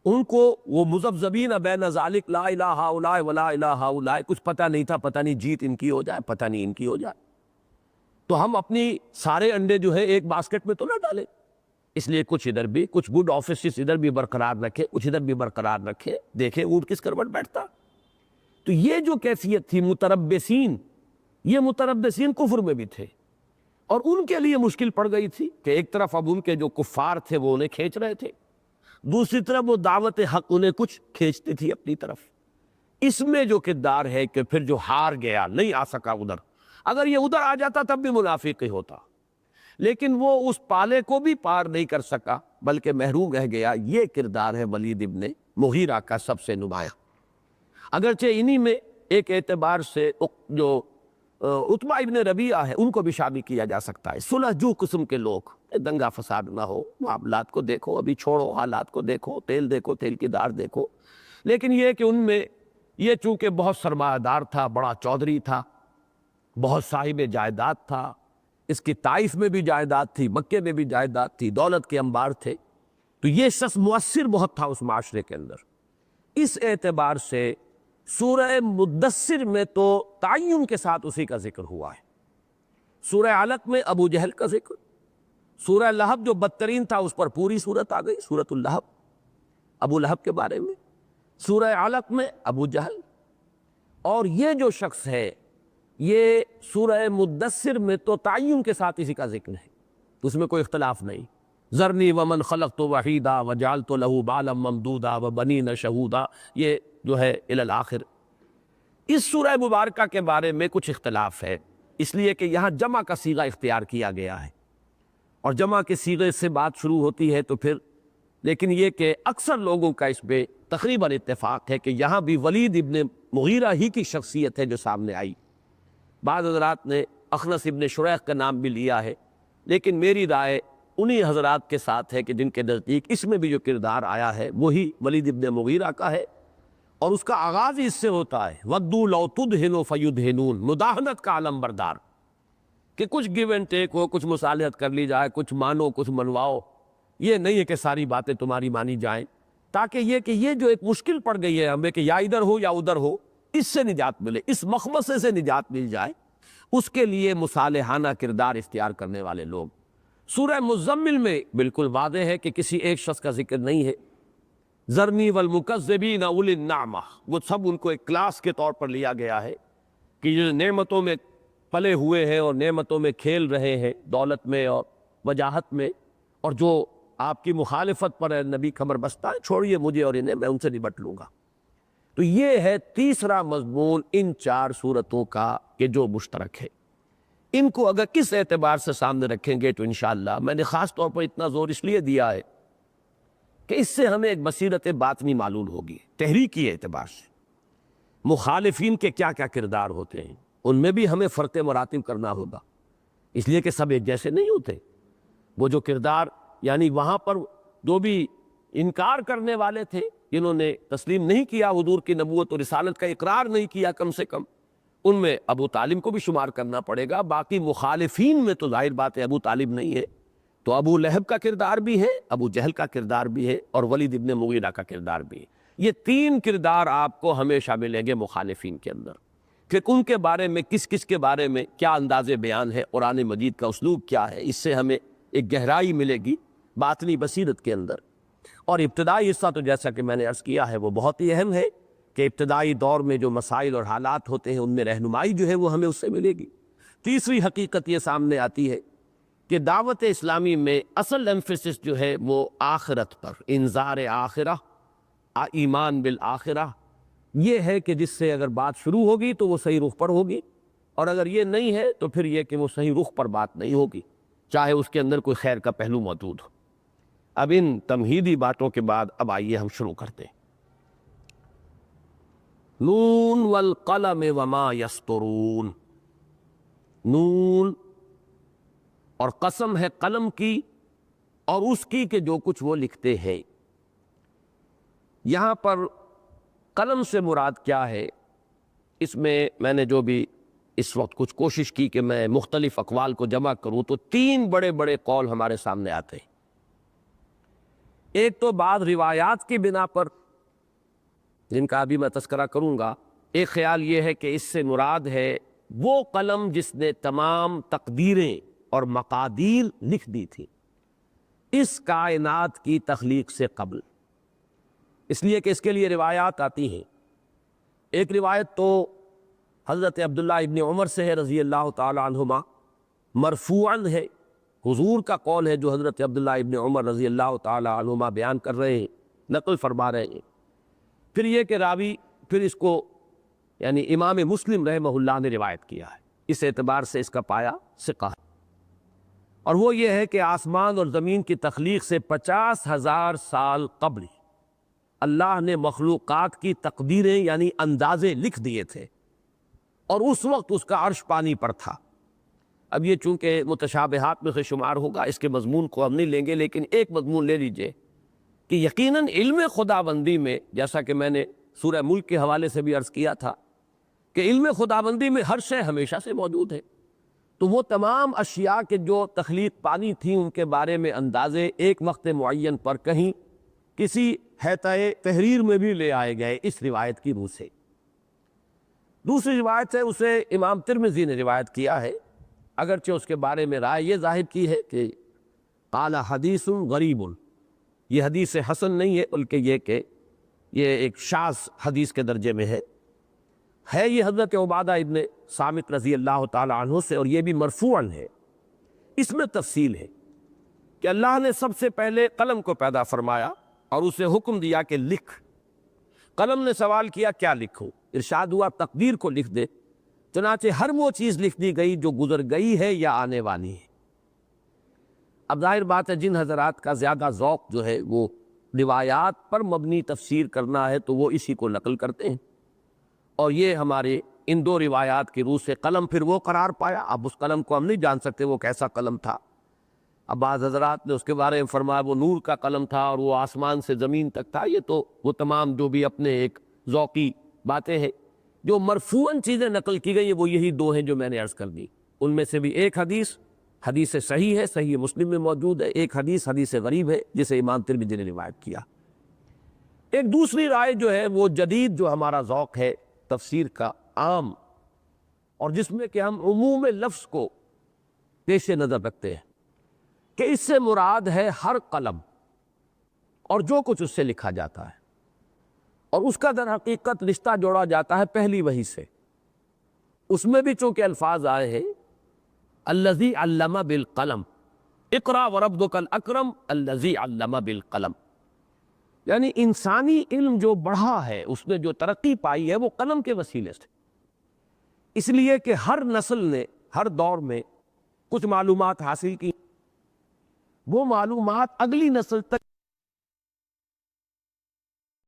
A: ان کو وہ مذبذبین بین ذالک لا الہ ہؤلاء ولا الہ ہؤلاء، کچھ پتہ نہیں تھا، پتہ نہیں جیت ان کی ہو جائے، پتہ نہیں ان کی ہو جائے، تو ہم اپنی سارے انڈے جو ہے ایک باسکٹ میں تو نہ ڈالیں، اس لیے کچھ ادھر بھی، کچھ گڈ آفیسز ادھر بھی برقرار رکھے، کچھ ادھر بھی برقرار رکھے، دیکھیں اونٹ کس کروٹ بیٹھتا۔ تو یہ جو کیفیت تھی متربصین، یہ متربصین کفر میں بھی تھے، اور ان کے لیے مشکل پڑ گئی تھی کہ ایک طرف اب ان کے جو کفار تھے وہ انہیں کھینچ رہے تھے، دوسری طرف وہ دعوت حق انہیں کچھ کھینچتی تھی اپنی طرف۔ اس میں جو کردار ہے کہ پھر جو ہار گیا، نہیں آ سکا ادھر، اگر یہ ادھر آ جاتا تب بھی منافق ہی ہوتا، لیکن وہ اس پالے کو بھی پار نہیں کر سکا بلکہ محروم رہ گیا۔ یہ کردار ہے ولید ابن مغیرہ کا سب سے نمایاں۔ اگرچہ انہی میں ایک اعتبار سے جو عتبہ ابن ربیعہ ہے ان کو بھی شامل کیا جا سکتا ہے۔ صلح جو قسم کے لوگ، دنگا فساد نہ ہو، معاملات کو دیکھو، ابھی چھوڑو حالات کو دیکھو، تیل کی دار دیکھو، لیکن یہ کہ ان میں یہ چونکہ بہت سرمایہ دار تھا، بڑا چودھری تھا، بہت صاحب جائیداد تھا، اس کی طائف میں بھی جائیداد تھی، مکے میں بھی جائیداد تھی، دولت کے انبار تھے، تو یہ شخص مؤثر بہت تھا اس معاشرے کے اندر۔ اس اعتبار سے سورہ مدثر میں تو تعین کے ساتھ اسی کا ذکر ہوا ہے۔ سورہ علق میں ابو جہل کا ذکر، سورہ لہب جو بدترین تھا اس پر پوری صورت آ گئی، سورۃ اللہب، ابو لہب کے بارے میں۔ سورہ علق میں ابو جہل، اور یہ جو شخص ہے یہ سورہ مدثر میں تو تعین کے ساتھ اسی کا ذکر ہے، تو اس میں کوئی اختلاف نہیں۔ ذرنی ومن خلقت وحیدا وجعلت له بالا ممدودا وبنین شہودا، یہ جو ہے الی الآخر۔ اس سورہ مبارکہ کے بارے میں کچھ اختلاف ہے، اس لیے کہ یہاں جمع کا صیغہ اختیار کیا گیا ہے، اور جمع کے صیغے سے بات شروع ہوتی ہے تو پھر، لیکن یہ کہ اکثر لوگوں کا اس پہ تقریباً اتفاق ہے کہ یہاں بھی ولید ابن مغیرہ ہی کی شخصیت ہے جو سامنے آئی۔ بعض حضرات نے اخنس ابن شریح کا نام بھی لیا ہے، لیکن میری رائے انہی حضرات کے ساتھ ہے کہ جن کے نزدیک اس میں بھی جو کردار آیا ہے وہی ولید ابن مغیرہ کا ہے، اور اس کا آغاز ہی اس سے ہوتا ہے وَدُّوا لَوْ تُدْهِنُوا فَيُدْهِنُونَ، مداہنت کا علم بردار، کہ کچھ گیو اینڈ ٹیک ہو، کچھ مصالحت کر لی جائے، کچھ مانو کچھ منواؤ، یہ نہیں ہے کہ ساری باتیں تمہاری مانی جائیں، تاکہ یہ جو ایک مشکل پڑ گئی ہے ہمیں کہ یا ادھر ہو یا ادھر ہو، اس سے نجات ملے، اس مخمصے سے نجات مل جائے، اس کے لیے مصالحانہ کردار اختیار کرنے والے لوگ۔ سورہ مزمل میں بالکل واضح ہے کہ کسی ایک شخص کا ذکر نہیں ہے۔ ذرنی والمکذبین اولی النعمہ، وہ سب ان کو ایک کلاس کے طور پر لیا گیا ہے کہ جو نعمتوں میں پلے ہوئے ہیں اور نعمتوں میں کھیل رہے ہیں، دولت میں اور وجاہت میں، اور جو آپ کی مخالفت پر ہے نبی کمر بستہ ہے، چھوڑیے مجھے اور انہیں، میں ان سے نبٹ لوں گا۔ تو یہ ہے تیسرا مضمون ان چار صورتوں کا کہ جو مشترک ہے۔ ان کو اگر کس اعتبار سے سامنے رکھیں گے تو انشاءاللہ، میں نے خاص طور پر اتنا زور اس لیے دیا ہے کہ اس سے ہمیں ایک بصیرت باطنی معلوم ہوگی، تحریکی اعتبار سے مخالفین کے کیا کیا کردار ہوتے ہیں، ان میں بھی ہمیں فرق مراتب کرنا ہوگا، اس لیے کہ سب ایک جیسے نہیں ہوتے۔ وہ جو کردار، یعنی وہاں پر جو بھی انکار کرنے والے تھے، جنہوں نے تسلیم نہیں کیا حضور کی نبوت و رسالت کا اقرار نہیں کیا، کم سے کم ان میں ابو طالب کو بھی شمار کرنا پڑے گا۔ باقی مخالفین میں تو ظاہر بات ہے ابو طالب نہیں ہے، تو ابو لہب کا کردار بھی ہے، ابو جہل کا کردار بھی ہے، اور ولید ابن مغیرہ کا کردار بھی ہے۔ یہ تین کردار آپ کو ہمیشہ ملیں گے مخالفین کے اندر، کہ ان کے بارے میں کس کس کے بارے میں کیا انداز بیان ہے، قرآن مجید کا اسلوب کیا ہے، اس سے ہمیں ایک گہرائی ملے گی باطنی بصیرت کے اندر۔ اور ابتدائی حصہ تو جیسا کہ میں نے عرض کیا ہے وہ بہت ہی اہم ہے کہ ابتدائی دور میں جو مسائل اور حالات ہوتے ہیں ان میں رہنمائی جو ہے وہ ہمیں اس سے ملے گی۔ تیسری حقیقت یہ سامنے آتی ہے کہ دعوت اسلامی میں اصل ایمفیسس جو ہے وہ آخرت پر، انذار آخرہ، ایمان بالآخرہ، یہ ہے کہ جس سے اگر بات شروع ہوگی تو وہ صحیح رخ پر ہوگی، اور اگر یہ نہیں ہے تو پھر یہ کہ وہ صحیح رخ پر بات نہیں ہوگی، چاہے اس کے اندر کوئی خیر کا پہلو موجود ہو۔ اب ان تمہیدی باتوں کے بعد اب آئیے ہم شروع کرتے ہیں۔ نون والقلم وما یسطرون، نون، اور قسم ہے قلم کی اور اس کی کہ جو کچھ وہ لکھتے ہیں۔ یہاں پر قلم سے مراد کیا ہے، اس میں نے جو بھی اس وقت کچھ کوشش کی کہ میں مختلف اقوال کو جمع کروں تو تین بڑے بڑے قول ہمارے سامنے آتے ہیں۔ ایک تو بعض روایات کی بنا پر، جن کا ابھی میں تذکرہ کروں گا، ایک خیال یہ ہے کہ اس سے مراد ہے وہ قلم جس نے تمام تقدیریں اور مقادیر لکھ دی تھی اس کائنات کی تخلیق سے قبل، اس لیے کہ اس کے لیے روایات آتی ہیں۔ ایک روایت تو حضرت عبداللہ ابن عمر سے ہے رضی اللہ تعالی عنہما مرفوعاً ہے، حضور کا قول ہے جو حضرت عبداللہ ابن عمر رضی اللہ تعالی عنہما بیان کر رہے ہیں، نقل فرما رہے ہیں۔ پھر یہ کہ راوی پھر اس کو یعنی امام مسلم رحمہ اللہ نے روایت کیا ہے، اس اعتبار سے اس کا پایا ثقہ ہے، اور وہ یہ ہے کہ آسمان اور زمین کی تخلیق سے 50,000 سال قبل اللہ نے مخلوقات کی تقدیریں یعنی اندازے لکھ دیے تھے، اور اس وقت اس کا عرش پانی پر تھا۔ اب یہ چونکہ متشابہات میں سے شمار ہوگا، اس کے مضمون کو ہم نہیں لیں گے، لیکن ایک مضمون لے لیجئے کہ یقیناً علم خداوندی میں، جیسا کہ میں نے سورہ ملک کے حوالے سے بھی عرض کیا تھا کہ علم خداوندی میں ہر شے ہمیشہ سے موجود ہے، تو وہ تمام اشیاء کے جو تخلیق پانی تھیں ان کے بارے میں اندازے ایک وقت معین پر کہیں کسی حیطۂ تحریر میں بھی لے آئے گئے اس روایت کی روح سے۔ دوسری روایت ہے، اسے امام ترمذی نے روایت کیا ہے، اگرچہ اس کے بارے میں رائے یہ ظاہر کی ہے کہ قال حدیث غریب، یہ حدیث حسن نہیں ہے بلکہ یہ کہ یہ ایک شاذ حدیث کے درجے میں ہے یہ حضرت عبادہ ابن صامت رضی اللہ تعالی عنہ سے، اور یہ بھی مرفوعاً ہے۔ اس میں تفصیل ہے کہ اللہ نے سب سے پہلے قلم کو پیدا فرمایا اور اسے حکم دیا کہ لکھ۔ قلم نے سوال کیا کیا لکھوں؟ ارشاد ہوا تقدیر کو لکھ دے، چنانچہ ہر وہ چیز لکھ دی گئی جو گزر گئی ہے یا آنے والی ہے۔ اب ظاہر بات ہے جن حضرات کا زیادہ ذوق جو ہے وہ روایات پر مبنی تفسیر کرنا ہے تو وہ اسی کو نقل کرتے ہیں، اور یہ ہمارے ان دو روایات کی روح سے قلم پھر وہ قرار پایا۔ اب اس قلم کو ہم نہیں جان سکتے وہ کیسا قلم تھا۔ اب بعض حضرات نے اس کے بارے میں فرمایا وہ نور کا قلم تھا اور وہ آسمان سے زمین تک تھا، یہ تو وہ تمام جو بھی اپنے ایک ذوقی باتیں ہیں۔ جو مرفوعاً چیزیں نقل کی گئی ہیں وہ یہی دو ہیں جو میں نے عرض کر دی، ان میں سے بھی ایک حدیث صحیح ہے، صحیح مسلم میں موجود ہے، ایک حدیث غریب ہے جسے امام ترمذی نے روایت کیا۔ ایک دوسری رائے جو ہے وہ جدید جو ہمارا ذوق ہے تفسیر کا عام، اور جس میں کہ ہم عموم لفظ کو پیش نظر رکھتے ہیں کہ اس سے مراد ہے ہر قلم اور جو کچھ اس سے لکھا جاتا ہے، اور اس کا در حقیقت رشتہ جوڑا جاتا ہے پہلی وحی سے۔ اس میں بھی چونکہ الفاظ آئے ہیں الذی علم بالقلم اقرا وربک الاکرم الذی علم بالقلم، یعنی انسانی علم جو بڑھا ہے، اس نے جو ترقی پائی ہے وہ قلم کے وسیلے سے، اس لیے کہ ہر نسل نے ہر دور میں کچھ معلومات حاصل کی، وہ معلومات اگلی نسل تک